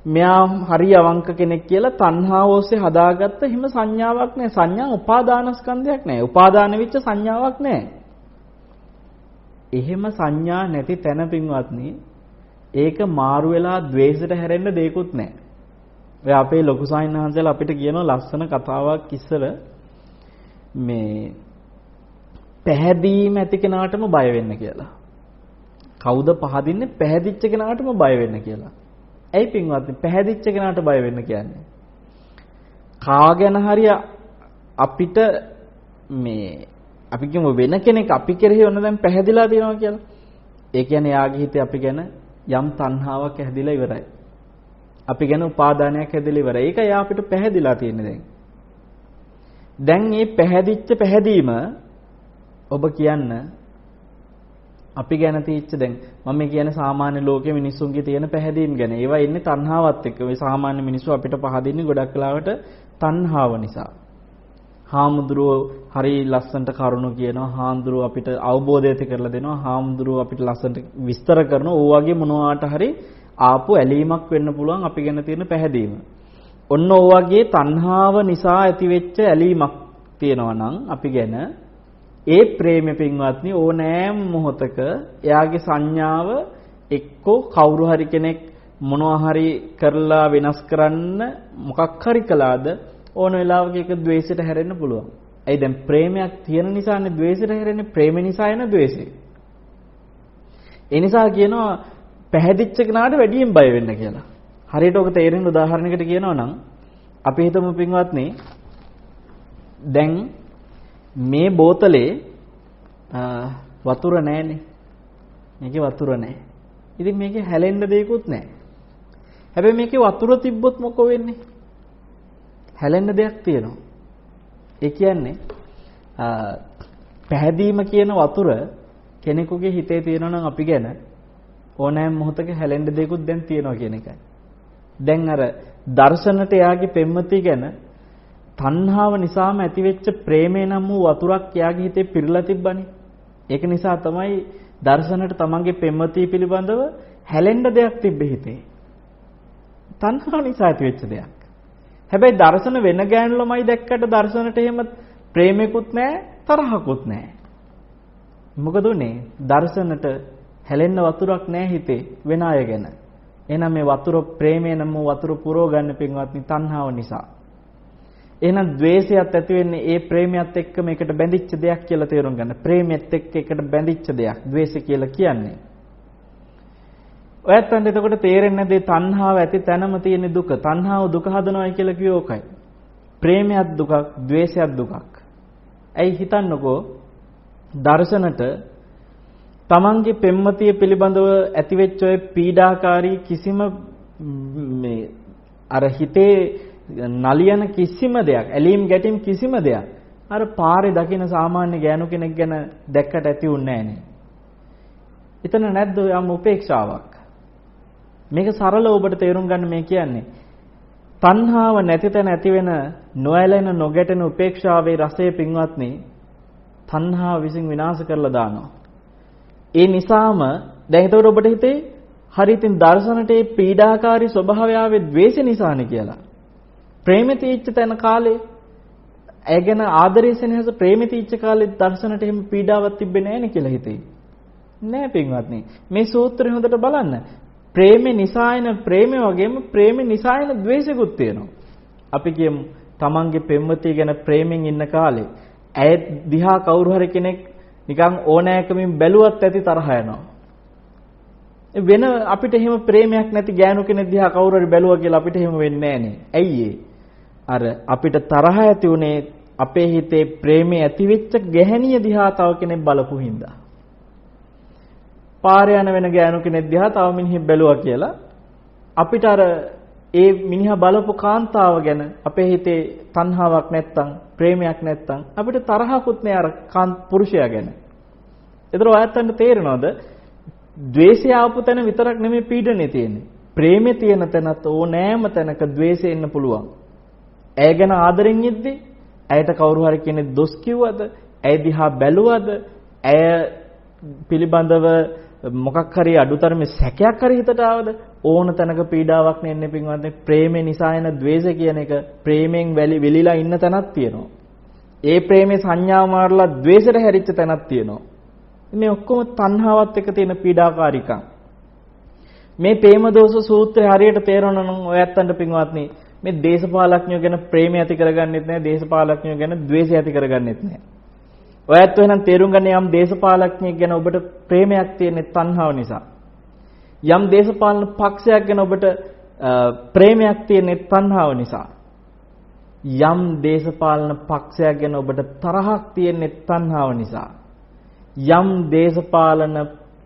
මෙයා හරි අවංක කෙනෙක් කියලා තණ්හාව ඔස්සේ හදාගත්ත හිම සංඥාවක් නැහැ. සංඥා උපාදානස්කන්ධයක් නැහැ. උපාදාන වෙච්ච සංඥාවක් නැහැ. එහෙම සංඥා නැති තැන පින්වත්නි ඒක මාරු වෙලා ද්වේෂයට හැරෙන්න දෙයක්වත් නැහැ. ඔය අපේ ලොකු සාහිණහන්සලා අපිට කියන ලස්සන කතාවක් ඉස්සර මේ පැහැදීම ඇති කෙනාටම බය වෙන්න කියලා. කවුද පහදින්නේ? පැහැදිච්ච කෙනාටම බය වෙන්න කියලා. ඇයි පින්වත්නි පැහැදිච්ච කෙනාට බය වෙන්න කියන්නේ? කාගෙන හරි අපිට මේ අපි කියමු වෙන කෙනෙක් අපි කෙරෙහි ඔන්න දැන් පැහැදිලා තියෙනවා කියලා. ඒ කියන්නේ යාගේ හිතේ අපි ගැන යම් තණ්හාවක් ඇහැදිලා ඉවරයි. අපි ගැන උපාදානයක් ඇහැදිලා ඉවරයි. ඒක යා අපිට පැහැදිලා තියෙන්නේ දැන්. දැන් මේ පැහැදිච්ච පැහැදීම ඔබ කියන්න අපි ගැන තීච්ච දැන් මම කියන්නේ සාමාන්‍ය ලෝකයේ මිනිස්සුන්ගේ තියෙන පැහැදීම් ගැන. ඒවා එන්නේ තණ්හාවත් එක්ක. මේ සාමාන්‍ය මිනිස්සු අපිට පහදින්නේ ගොඩක් වෙලාවට තණ්හාව නිසා. හාමුදුරුවෝ හරි ලස්සනට කරුණු කියනවා. හාමුදුරුවෝ අපිට අවබෝධය ඇති කරලා දෙනවා. හාමුදුරුවෝ අපිට ලස්සනට විස්තර කරනවා. ඕ වගේ මොනවාට හරි ආපු ඇලීමක් වෙන්න පුළුවන් අපි ගැන තියෙන පැහැදීම. ඔන්න ඕ වගේ තණ්හාව නිසා ඇතිවෙච්ච ඇලීමක් තියෙනවා නම් අපි ගැන ඒ ප්‍රේමය පින්වත්නි ඕනෑම මොහොතක එයාගේ සංඥාව එක්කෝ කවුරු හරි කෙනෙක් මොනවා හරි කරලා වෙනස් කරන්න මොකක් හරි කළාද ඕන වෙලාවක ඒක ද්වේෂයට හැරෙන්න පුළුවන්. ඇයි දැන් ප්‍රේමයක් තියෙන නිසානේ ද්වේෂයට හැරෙන්නේ. ප්‍රේම නිසා එන ද්වේෂය. ඒ නිසා කියනවා පැහැදිච්ච කෙනාට වැඩියෙන් බය වෙන්න කියලා. හරියට ඔක තේරෙන උදාහරණයකට කියනවා නම් අපි හිතමු පින්වත්නි දැන් මේ බෝතලේ වතුර නැහැනේ. මේකේ වතුර නැහැ. ඉතින් මේකේ හැලෙන්න දෙයක්වත් නැහැ. හැබැයි මේකේ වතුර තිබ්බොත් මොකෝ වෙන්නේ? හැලෙන්න දෙයක් තියෙනවා. ඒ කියන්නේ පැහැදීම කියන වතුර කෙනෙකුගේ හිතේ තියෙනවා නම් අපි ගැන ඕනෑම මොහොතක හැලෙන්න දෙයක්වත් දැන් තියෙනවා කියන එකයි. දැන් අර දර්ශනට එයාගේ පෙම්වතිය ගැන තණ්හාව නිසාම ඇතිවෙච්ච ප්‍රේමේ නම් වූ වතුරක් එයාගේ හිතේ පිරලා තිබ්බනේ. ඒක නිසා තමයි දර්ශනට තමන්ගේ පෙම්වතිය පිළිබඳව හැලෙන්න දෙයක් තිබ්බේ හිතේ. තණ්හාව නිසා ඇතිවෙච්ච දෙයක්. හැබැයි දර්ශන වෙන ගෑනු ළමයි දැක්කට දර්ශනට එහෙම ප්‍රේමයකුත් නැහැ, තරහකුත් නැහැ. මොකද උනේ? දර්ශනට හැලෙන්න වතුරක් නැහැ හිතේ වෙන අය ගැන. එහෙනම් මේ වතුර ප්‍රේමය නම් වතුර පුරව ගන්න පින්වත්නි තණ්හාව නිසා. එහෙනම් ද්වේෂයත් ඇති වෙන්නේ ඒ ප්‍රේමයත් එක්ක මේකට බැඳිච්ච දෙයක් කියලා තේරුම් ගන්න. ප්‍රේමෙත් එක්ක එකට බැඳිච්ච දෙයක් ද්වේෂ කියලා කියන්නේ. ඔයත් අන්න එතකොට තේරෙන්නේ නැද්ද තණ්හාව ඇති තැනම තියෙන දුක. තණ්හාව දුක හදනවායි කියලා කිව්ව ඕකයි. ප්‍රේමයක් දුකක්, ද්වේෂයක් දුකක්. ඇයි හිතන්නකෝ දර්ශනට තමන්ගේ පෙම්වතිය පිළිබඳව ඇතිවෙච්ච ඔය පීඩාකාරී කිසිම මේ අර හිතේ නලියන කිසිම දෙයක්, ඇලීම් ගැටීම් කිසිම දෙයක් අර පාරේ දකින සාමාන්‍ය ගෑනු කෙනෙක් ගැන දැක්කට ඇති උන්නේ නැහනේ. එතන නැද්ද යම් උපේක්ෂාවක්? මේක සරල ඔබට තේරුම් ගන්න මේ කියන්නේ. තණ්හාව නැති තැන ඇති වෙන නොඇලෙන නොගැටෙන උපේක්ෂාවේ රසය පින්වත්නි තණ්හාව විසින් විනාශ කරලා දානවා. ඒ නිසාම දැන් එතකොට ඔබට හිතේ හරි ඉතින් දර්ශනට මේ පීඩාකාරී ස්වභාවය ආවේ ද්වේෂ නිසානේ කියලා. ප්‍රේමෙ තීච්ච තැන කාලේ ඇගෙන ආදරය සෙනෙහස ප්‍රේමෙ තීච්ච කාලේ දර්ශනට එහෙම පීඩාවක් තිබ්බේ නැහැ නේ කියලා හිතේ. නෑ පින්වත්නි. මේ සූත්‍රය හොඳට බලන්න. ප්‍රේමෙ නිසායන ප්‍රේමෙ වගේම ප්‍රේමෙ නිසායන ද්වේෂෙකුත් තියෙනවා. අපි කියමු තමන්ගේ පෙම්වතිය ගැන ප්‍රේමෙන් ඉන්න කාලේ ඇය දිහා කවුරු හරි කෙනෙක් නිකන් ඕනෑකමින් බැලුවත් ඇති තරහ යනවා. වෙන අපිට එහෙම ප්‍රේමයක් නැති ගෑනු කෙනෙක් දිහා කවුරු හරි බැලුවා කියලා අපිට එහෙම වෙන්නේ නැහනේ. ඇයි අර අපිට තරහ ඇති උනේ අපේ හිතේ ප්‍රේමේ ඇතිවෙච්ච ගැහණිය දිහා තව කෙනෙක් බලපු හින්දා. පාරේ යන වෙන ගෑනු කෙනෙක් දිහා තව මිනිහෙක් බැලුවා කියලා අපිට අර ඒ මිනිහා බලපු කාන්තාව ගැන අපේ හිතේ තණ්හාවක් නැත්තම් ප්‍රේමයක් නැත්තම් අපිට තරහකුත් නෑ අර පුරුෂයා ගැන. ඒතර ඔයයන්ට තේරෙනවද? ද්වේෂය ආපු තැන විතරක් නෙමෙයි පීඩනේ තියෙන්නේ. ප්‍රේමේ තියෙන තැනත් ඕනෑම තැනක ද්වේෂය එන්න පුළුවන්. ඇය ගැන ආදරෙන් ඉද්දි ඇයට කවුරු හරි කෙනෙක් දොස් කිව්වද? ඇය දිහා බැලුවද? ඇය පිළිබඳව මොකක් හරි අඩුතරමේ සැකයක් හරි හිතට ආවද? ඕන තැනක පීඩාවක් නෙන්නේ පින්වත්නි. ප්‍රේමේ නිසා එන ද්වේෂ කියන එක ප්‍රේමෙන් වෙලිලා ඉන්න තැනක් තියෙනවා. ඒ ප්‍රේමේ සංඥා මාරලා ද්වේෂයට හැරිච්ච තැනක් තියෙනවා. මේ ඔක්කොම තණ්හාවත් එක්ක තියෙන පීඩාකාරීකම්. මේ ප්‍රේමදෝෂ සූත්‍රය හරියට තේරෙනවා නම් ඔයයන්ට පින්වත්නි මේ දේශපාලඥයෝ ගැන ප්‍රේමය ඇති කරගන්නෙත් නැහැ, දේශපාලඥයෝ ගැන ද්වේෂය ඇති කරගන්නෙත් නැහැ. ඔයත් වෙනනම් තේරුම් ගන්න යම් දේශපාලඥයෙක් ගැන ඔබට ප්‍රේමයක් තියෙන්නේ තණ්හාව නිසා. යම් දේශපාලන පක්ෂයක් ගැන ඔබට ප්‍රේමයක් තියෙන්නේ තණ්හාව නිසා. යම් දේශපාලන පක්ෂයක් ගැන ඔබට තරහක් තියෙන්නේ තණ්හාව නිසා. යම්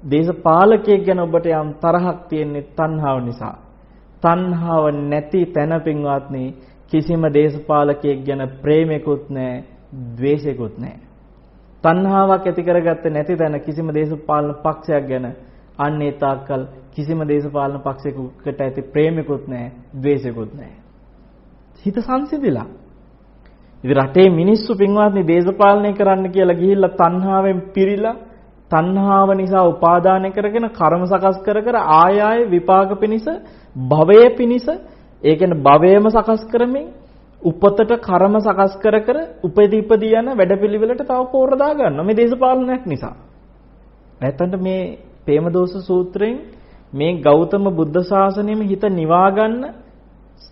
දේශපාලකයෙක් ගැන ඔබට යම් තරහක් තියෙන්නේ තණ්හාව නිසා. තණ්හාව නැති තැන පින්වත්නි කිසිම දේශපාලකයෙක් ගැන ප්‍රේමයකුත් නැහැ, ද්වේෂයකුත් නැහැ. තණ්හාවක් ඇති කරගත්තේ නැති තැන කිසිම දේශපාලන පක්ෂයක් ගැන අන්නේ තාක්කල් කිසිම දේශපාලන පක්ෂයකට ඇති ප්‍රේමයකුත් නැහැ, ද්වේෂයකුත් නැහැ. හිත සංසිඳිලා. ඉතින් රටේ මිනිස්සු පින්වත්නි දේශපාලනය කරන්න කියලා ගිහිල්ලා තණ්හාවෙන් පිරීලා තණ්හාව නිසා උපාදානය කරගෙන කර්ම සකස් කර කර ආය ආය විපාක පිනිස භවයේ පිනිස ඒ කියන්නේ භවයම සකස් කරමින් උපතට කර්ම සකස් කර කර උපදී යන වැඩපිළිවෙලට තව පෝර දා ගන්නවා මේ දේශපාලනයක් නිසා. නැත්තන්ට මේ ප්‍රේමදෝෂ සූත්‍රයෙන් මේ ගෞතම බුද්ධ ශාසනයෙම හිත නිවා ගන්න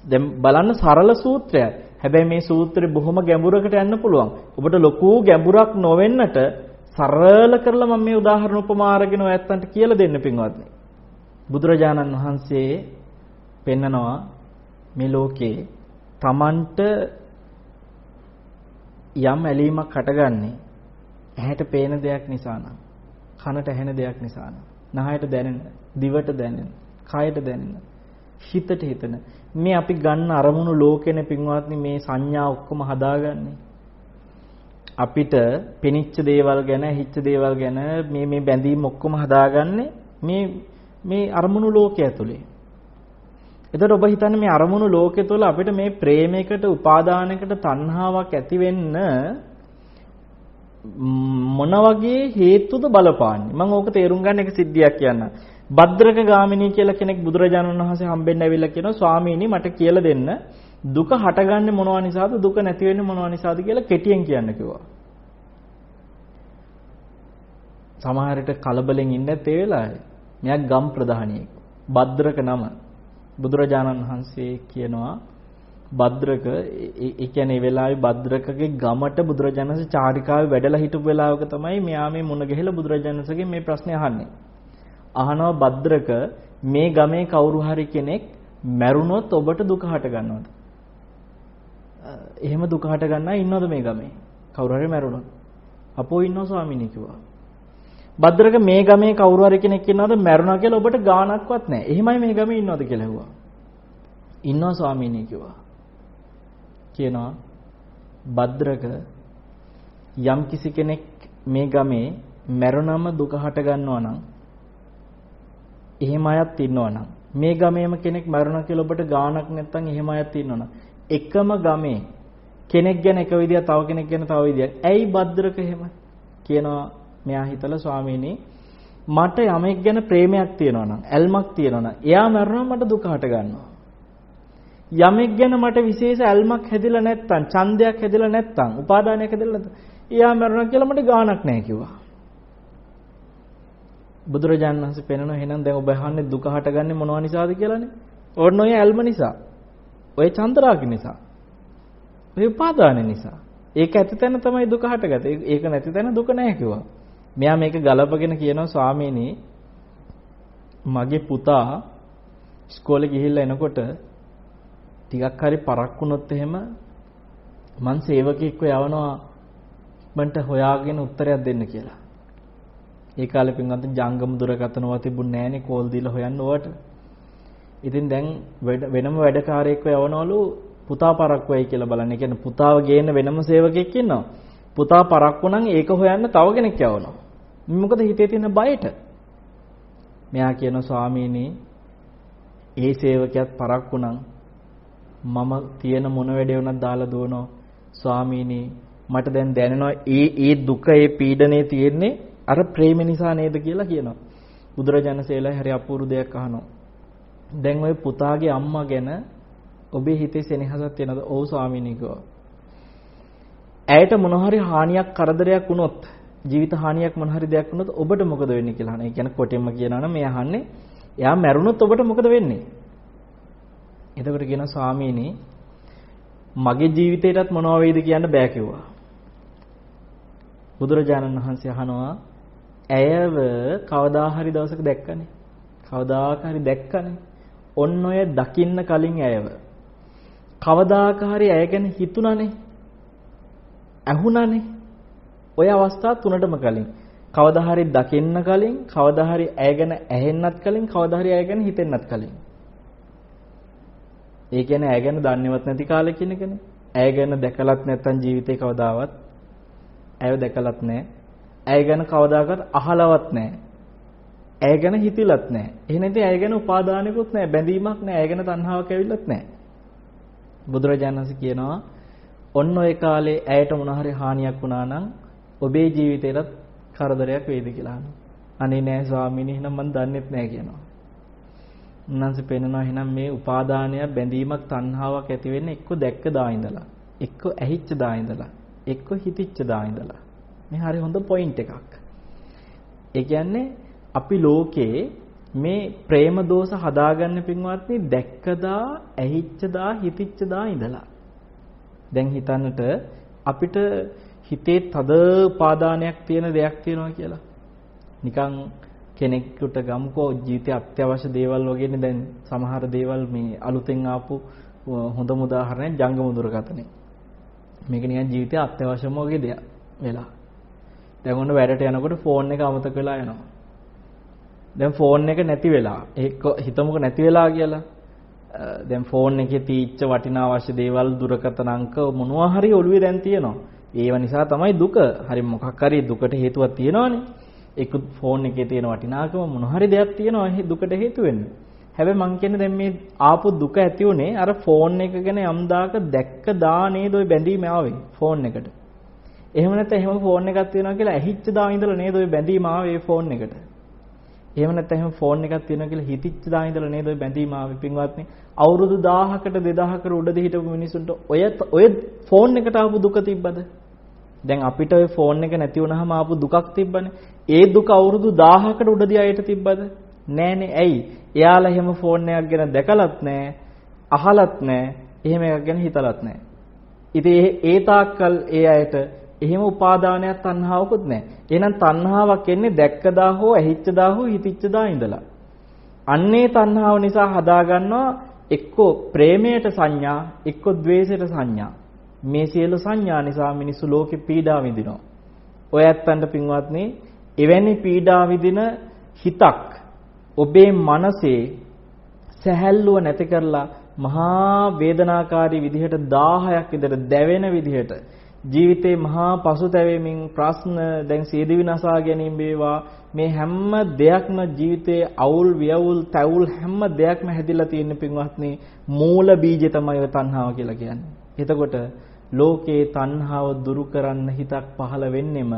දැන් බලන්න සරල සූත්‍රයක්. හැබැයි මේ සූත්‍රය බොහොම ගැඹුරකට යන්න පුළුවන්. ඔබට ලොකු ගැඹුරක් නොවෙන්නට සරල කරලා මම මේ උදාහරණ උපමා අරගෙන ඔයත්තන්ට කියලා දෙන්න පින්වත්නි. බුදුරජාණන් වහන්සේ පෙන්නනවා මේ ලෝකේ තමන්ට යම් ඇලීමක් හටගන්නේ ඇහැට පේන දෙයක් නිසා නම්, කනට ඇහෙන දෙයක් නිසා නම්, නහයට දැනෙන, දිවට දැනෙන, කයට දැනෙන, හිතට හිතන මේ අපි ගන්න අරමුණු ලෝකෙනේ පින්වත්නි මේ සංඥා ඔක්කොම හදාගන්නේ. අපිට පෙනිච්ච දේවල් ගැන, හිච්ච දේවල් ගැන මේ බැඳීම් ඔක්කොම හදාගන්නේ මේ අරමුණු ලෝකයේ ඇතුලේ. එතකොට ඔබ හිතන්නේ මේ අරමුණු ලෝකයේ තුල අපිට මේ ප්‍රේමයකට, උපාදානයකට, තණ්හාවක් ඇති වෙන්න මොන වගේ හේතුද බලපාන්නේ? මම ඕක තේරුම් ගන්න එක සිද්ධියක් කියන්න. භද්‍රක ගාමිනී කියලා කෙනෙක් බුදුරජාණන් වහන්සේ හම්බෙන්න ඇවිල්ලා කියනවා ස්වාමීනි මට කියලා දෙන්න දුක හටගන්නේ මොනවා නිසාද දුක නැති වෙන්නේ මොනවා නිසාද කියලා කෙටියෙන් කියන්න කිව්වා. සමහර විට කලබලෙන් ඉන්නේ ඒ වෙලාවේ. මෙයා ගම් ප්‍රධානියෙක්. භද්‍රක නම. බුදුරජාණන් වහන්සේ කියනවා භද්‍රක ඒ කියන්නේ මේ වෙලාවේ භද්‍රකගේ ගමට බුදුරජාණන් වහන්සේ චාරිකාවේ වැඩලා හිටපු වෙලාවක තමයි මෙයා මේ මුණ ගැහිලා බුදුරජාණන් වහන්සේගෙන් මේ ප්‍රශ්නේ අහන්නේ. අහනවා භද්‍රක මේ ගමේ කවුරු හරි කෙනෙක් මැරුණොත් ඔබට දුක හට ගන්නවද? එහෙම දුක හට ගන්නා ඉන්නවද මේ ගමේ? කවුරු හරි මැරුණොත්. අපෝ ඉන්නවා ස්වාමීනි කිව්වා. භද්‍රක මේ ගමේ කවුරු හරි කෙනෙක් ඉන්නවද මැරුණා කියලා ඔබට ගාණක්වත් නැහැ. එහෙමයි මේ ගමේ ඉන්නවද කියලා ඇහුවා. ඉන්නවා ස්වාමීනි කිව්වා. කියනවා භද්‍රක යම් කිසි කෙනෙක් මේ ගමේ මැරුණම දුක හට ගන්නවා නම් එහෙම අයත් ඉන්නවනම් මේ ගමේම කෙනෙක් මැරුණා කියලා ඔබට ගාණක් නැත්නම් එහෙම අයත් ඉන්නවනම් එකම ගමේ කෙනෙක් ගැන එක විදියක් තව කෙනෙක් ගැන තව විදියක් ඇයි භද්‍රක එහෙම කියනවා මෙයා හිතලා ස්වාමීනි මට යමෙක් ගැන ප්‍රේමයක් තියෙනවා නම් ඇල්මක් තියෙනවා නම් එයා මැරුණා මට දුක හට ගන්නවා යමෙක් ගැන මට විශේෂ ඇල්මක් හැදිලා නැත්නම් ඡන්දයක් හැදිලා නැත්නම් උපාදානයක් හැදිලා නැත්නම් එයා මැරුණා කියලා මට ගාණක් නැහැ කිව්වා බුදුරජාණන් වහන්සේ පෙන්නනවා එහෙනම් දැන් ඔබ අහන්නේ දුක හටගන්නේ මොනවා නිසාද කියලානේ ඕන්න ඔය ඇල්ම නිසා ඔය චන්ද්‍රාගි නිසා ඔය උපාදාන නිසා ඒක ඇති තැන තමයි දුක හටගත්තේ ඒක නැති තැන දුක නැහැ කිව්වා මෙයා මේක ගලපගෙන කියනවා ස්වාමීනි මගේ පුතා ඉස්කෝලේ ගිහිල්ලා එනකොට ටිකක් හරි පරක් වුණොත් එහෙම මං සේවකෙක්ව යවනවා මන්ට හොයාගෙන උත්තරයක් දෙන්න කියලා. ඒ කාලේ පින්වත් ජංගම දුරකථනව තිබුණේ නැහනේ කෝල් දීලා හොයන්න ඕවට. ඉතින් දැන් වෙනම වැඩකාරයෙක්ව යවනවලු පුතා පරක් වෙයි කියලා බලන්න. ඒ කියන්නේ පුතාව ගේන්න වෙනම සේවකෙක් ඉන්නවා. පුතා පරක් වුණනම් ඒක හොයන්න තව කෙනෙක් යවනවා. මොකද හිතේ තියෙන බයට. මෙයා කියනවා ස්වාමීනි ඒ සේවකයාත් පරක් වුණනම් මම තියෙන මොන වැඩේ වුණත් දාලා දුවනවා ස්වාමීනි මට දැන් දැනෙනවා ඒ දුක ඒ පීඩනේ තියෙන්නේ අර ප්‍රේම නිසා නේද කියලා කියනවා බුදුරජාණන් සේලයි හරි අපූර්ව දෙයක් අහනවා දැන් ওই පුතාගේ අම්මා ගැන ඔබේ හිතේ සෙනෙහසක් තියෙනවද ඔව් ස්වාමීනි කිව්වා ඇයට මොන හරි හානියක් කරදරයක් වුණොත් ජීවිත හානියක් මොන හරි දෙයක් වුණොත් ඔබට මොකද වෙන්නේ කියලා අහනවා ඒ කියන්නේ කොටින්ම කියනවා නම් මේ අහන්නේ එයා මැරුණොත් ඔබට මොකද වෙන්නේ එතකොට කියනවා ස්වාමීනි මගේ ජීවිතේටත් මොනවා වෙයිද කියන්න බෑ කිව්වා. බුදුරජාණන් වහන්සේ අහනවා ඇයව කවදා හරි දවසක දැක්කනේ. කවදාක හරි දැක්කනේ. ඔන්න ඔය දකින්න කලින් ඇයව. කවදාක හරි ඇය ගැන හිතුණානේ. ඇහුණානේ. ඔය අවස්ථා තුනටම කලින්. කවදා හරි දකින්න කලින්, කවදා හරි ඇය ගැන ඇහෙන්නත් කලින්, කවදා හරි ඇය ගැන හිතෙන්නත් කලින්. ඒ කියන්නේ ඇය ගැන දන්නේවත් නැති කාලේ කියන එකනේ. ඇය ගැන දැකලත් නැත්නම් ජීවිතේ කවදාවත් ඇයව දැකලත් නැහැ. ඇය ගැන කවදාකවත් අහලවත් නැහැ. ඇය ගැන හිතිලත් නැහැ. එහෙනම් ඉතින් ඇය ගැන උපාදානෙකුත් නැහැ, බැඳීමක් නැහැ. ඇය ගැන තණ්හාවක් ඇවිල්ලත් නැහැ. බුදුරජාණන් වහන්සේ කියනවා ඔන්න ඔය කාලේ ඇයට මොන හරි හානියක් වුණා නම් ඔබේ ජීවිතේටත් කරදරයක් වේද කියලා අහනවා. අනේ නෑ ස්වාමීනි එහෙනම් මම දන්නෙත් නෑ කියනවා. උන්වහන්සේ පෙන්නනවා එහෙනම් මේ උපාදානය බැඳීමක් තණ්හාවක් ඇති වෙන්නේ එක්ක දැක්ක දා ඉඳලා එක්ක ඇහිච්ච දා ඉඳලා එක්ක හිතිච්ච දා ඉඳලා මේ හරි හොඳ පොයින්ට් එකක්. ඒ කියන්නේ අපි ලෝකේ මේ ප්‍රේම දෝෂ හදාගන්න පින්වත්නි දැක්ක දා ඇහිච්ච දා හිතිච්ච දා ඉඳලා දැන් හිතන්නට අපිට හිතේ තද උපාදානයක් තියෙන දෙයක් තියෙනවා කියලා නිකන් කෙනෙකුට ගමුකෝ ජීවිතයේ අත්‍යවශ්‍ය දේවල් වගේනේ දැන් සමහර දේවල් මේ අලුතෙන් ආපු හොඳම උදාහරණයක් ජංගම දුරකථනය. මේක නිකන් ජීවිතයේ අත්‍යවශ්‍යම වගේ දෙයක් වෙලා. දැන් ඔන්න වැඩට යනකොට ෆෝන් එක අමතක වෙලා යනවා. දැන් ෆෝන් එක නැති වෙලා ඒක හිතමුකෝ නැති වෙලා කියලා. දැන් ෆෝන් එකේ තීච්ච වටිනා අවශ්‍ය දේවල් දුරකථන අංක මොනවා හරි ඔළුවේ දැන් තියෙනවා. ඒව නිසා තමයි දුක. හරි මොකක් හරි දුකට හේතුවක් තියෙනවනේ. ඒක ෆෝන් එකේ තියෙන වටිනාකම මොන හරි දෙයක් තියෙනවා දුකට හේතු වෙන්නේ. හැබැයි මං කියන්නේ දැන් මේ ආපු දුක ඇති උනේ අර ෆෝන් එක ගැන යම් දාක දැක්ක දා නේද ඔය බැඳීම ආවේ ෆෝන් එකට. එහෙම නැත්නම් එහෙම ෆෝන් එකක් තියෙනවා කියලා ඇහිච්ච දා ඉඳලා නේද ඔය බැඳීම ආවේ ෆෝන් එකට. එහෙම නැත්නම් එහෙම ෆෝන් එකක් තියෙනවා කියලා හිතිච්ච දා ඉඳලා නේද ඔය බැඳීම ආවේ පින්වත්නි. අවුරුදු 1000කට 2000කට උඩදී හිටපු මිනිසුන්ට ඔය ෆෝන් එකට ආපු දුක තිබ්බද? දැන් අපිට ඔය ෆෝන් එක නැති වුනහම ආපු දුකක් තිබ්බනේ. ඒ දුක අවුරුදු 1000කට උඩදී අයට තිබ්බද? නෑනේ. ඇයි? එයාලා එහෙම ෆෝන් එකක් ගැන දැකලත් නෑ, අහලත් නෑ, එහෙම එකක් ගැන හිතලත් නෑ. ඉතින් ඒ තාක්කල් ඒ අයට එහෙම උපාදානයක් තණ්හාවකුත් නෑ. එහෙනම් තණ්හාවක් එන්නේ දැක්කදා හෝ ඇහිච්චදා හෝ හිතිච්චදා ඉඳලා. අන්නේ තණ්හාව නිසා හදාගන්නවා එක්කෝ ප්‍රේමයට සංඥා, එක්කෝ ද්වේෂයට සංඥා. මේ සියලු සංඥා නිසා මිනිස්සු ලෝකේ පීඩා විඳිනවා. ඔය ඇත්තන්ට පින්වත්නි, එවැනි පීඩා විඳින හිතක් ඔබේ මනසේ සැහැල්ලුව නැති කරලා මහා වේදනාකාරී විදිහට 1000ක් විතර දැවෙන විදිහට ජීවිතේ මහා පසුතැවෙමින් ප්‍රශ්න දැන් සියදිවි නසා ගැනීම වේවා මේ හැම දෙයක්ම ජීවිතේ අවුල් වියවුල් තැවුල් හැම දෙයක්ම හැදිලා තියෙන පින්වත්නි මූල බීජය තමයි ඔය තණ්හාව කියලා කියන්නේ. එතකොට ලෝකේ තණ්හාව දුරු කරන්න හිතක් පහළ වෙන්නෙම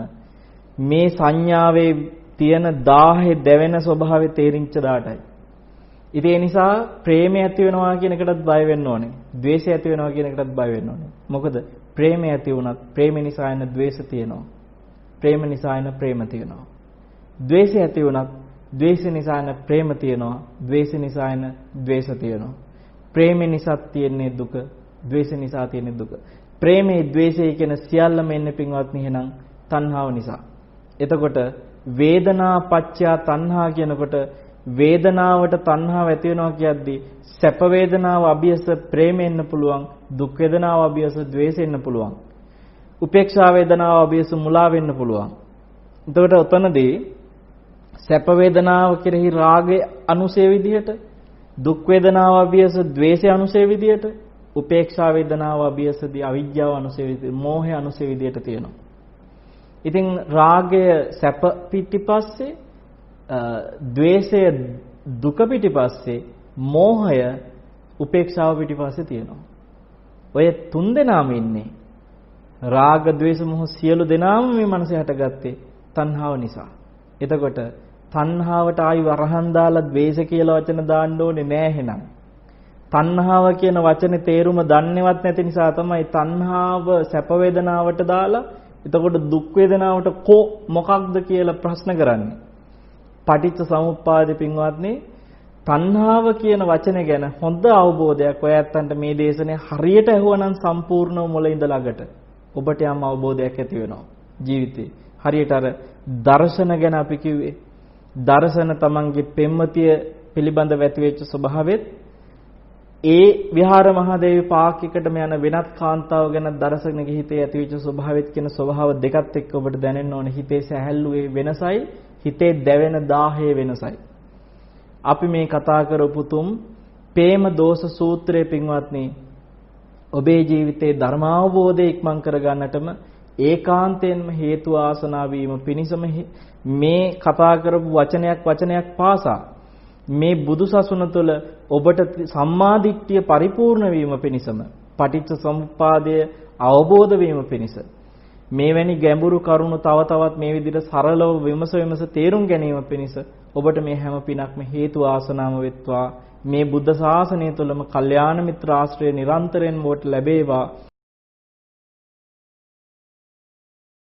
මේ සංඥාවේ තියෙන 1000 දැවෙන ස්වභාවය තේරිච්ච දාටයි. ඉතින් ඒ නිසා ප්‍රේමය ඇති වෙනවා කියන එකටත් බය වෙන්න ඕනේ. ද්වේෂය ඇති වෙනවා කියන එකටත් බය වෙන්න ඕනේ. මොකද ප්‍රේමය ඇති වුණත් ප්‍රේම නිසා එන ද්වේෂ තියෙනවා. ප්‍රේම නිසා එන ප්‍රේම තියෙනවා. ද්වේෂය ඇති වුණත් ද්වේෂ නිසා එන ප්‍රේම තියෙනවා. ද්වේෂ නිසා එන ද්වේෂ තියෙනවා. ප්‍රේම නිසා තියෙන්නේ දුක, ද්වේෂ නිසා තියෙන්නේ දුක. ප්‍රේමේ ද්වේෂය කියන සියල්ලම එන්නේ පින්වත්නි එහෙනම් තණ්හාව නිසා. එතකොට වේදනා පච්චයා තණ්හා කියනකොට වේදනාවට තණ්හාව ඇති වෙනවා කියද්දී සැප වේදනාව අභියස ප්‍රේමෙන්න පුළුවන්, දුක් වේදනාව අභියස ද්වේෂෙන්න පුළුවන්, උපේක්ෂා වේදනාව අභියස මුලා වෙන්න පුළුවන්. එතකොට උතනදී සැප වේදනාව කෙරෙහි රාගය අනුසය විදිහට, දුක් වේදනාව අභියස ද්වේෂය අනුසය විදිහට, උපේක්ෂා වේදනාව අභියසදී අවිජ්ජාව අනුසය විදිහට, මෝහය අනුසය විදිහට තියෙනවා. ඉතින් රාගය සැප පිටිපස්සේ, ද්වේෂය දුක පිටිපස්සේ, මෝහය උපේක්ෂාව පිටිපස්සේ තියෙනවා. ඔය තුන් දෙනාම ඉන්නේ රාග ද්වේෂ මොහ සියලු දෙනාම මේ මනසේ හටගත්තේ තණ්හාව නිසා. එතකොට තණ්හාවට ආයි වරහන් දාලා ද්වේෂ කියලා වචන දාන්න ඕනේ නෑ එහෙනම්. තණ්හාව කියන වචනේ තේරුම දන්නේවත් නැති නිසා තමයි තණ්හාව සැප වේදනාවට දාලා එතකොට දුක් වේදනාවට මොකක්ද කියලා ප්‍රශ්න කරන්නේ. පටිච්ච සමුප්පාදේ පින්වත්නි තණ්හාව කියන වචනේ ගැන හොඳ අවබෝධයක් ඔය ඇත්තන්ට මේ දේශනේ හරියට ඇහුවනම් සම්පූර්ණව මුල ඉඳලා ළඟට ඔබට යම් අවබෝධයක් ඇති වෙනවා ජීවිතේ. හරියට අර දර්ශන ගැන අපි කිව්වේ. දර්ශන තමන්ගේ පෙම්මතිය පිළිබඳව ඇති වෙච්ච ස්වභාවෙත් ඒ විහාර මහදේවි පාක්කයකටම යන වෙනත් කාන්තාව ගැන දර්ශනගේ හිතේ ඇති වෙච්ච ස්වභාවෙත් කියන ස්වභාව දෙකත් එක්ක ඔබට දැනෙන්න ඕනේ. හිතේ සැහැල්ලුවේ වෙනසයි, හිතේ දැවෙන 1000 වෙනසයි. අපි මේ කතා කරපු තුම් ප්‍රේම දෝෂ සූත්‍රයේ පින්වත්නි ඔබේ ජීවිතේ ධර්මාවබෝධය ඉක්මන් කර ගන්නටම ඒකාන්තයෙන්ම හේතු ආසනාව වීම පිණිසම මේ කතා කරපු වචනයක් පාසා මේ බුදුසසුන තුළ ඔබට සම්මාදිට්ඨිය පරිපූර්ණ වීම පිණිසම පටිච්ච සමුප්පාදය අවබෝධ වීම පිණිස මේවැනි ගැඹුරු කරුණු තව තවත් මේ විදිහට සරලව විමස තේරුම් ගැනීම පිණිස ඔබට මේ හැම පිනක්ම හේතු ආසනාම වෙත්වා. මේ බුද්ධ ශාසනය තුළම කල්යාණ මිත්‍ර ආශ්‍රය නිරන්තරයෙන් ඔබට ලැබේවා.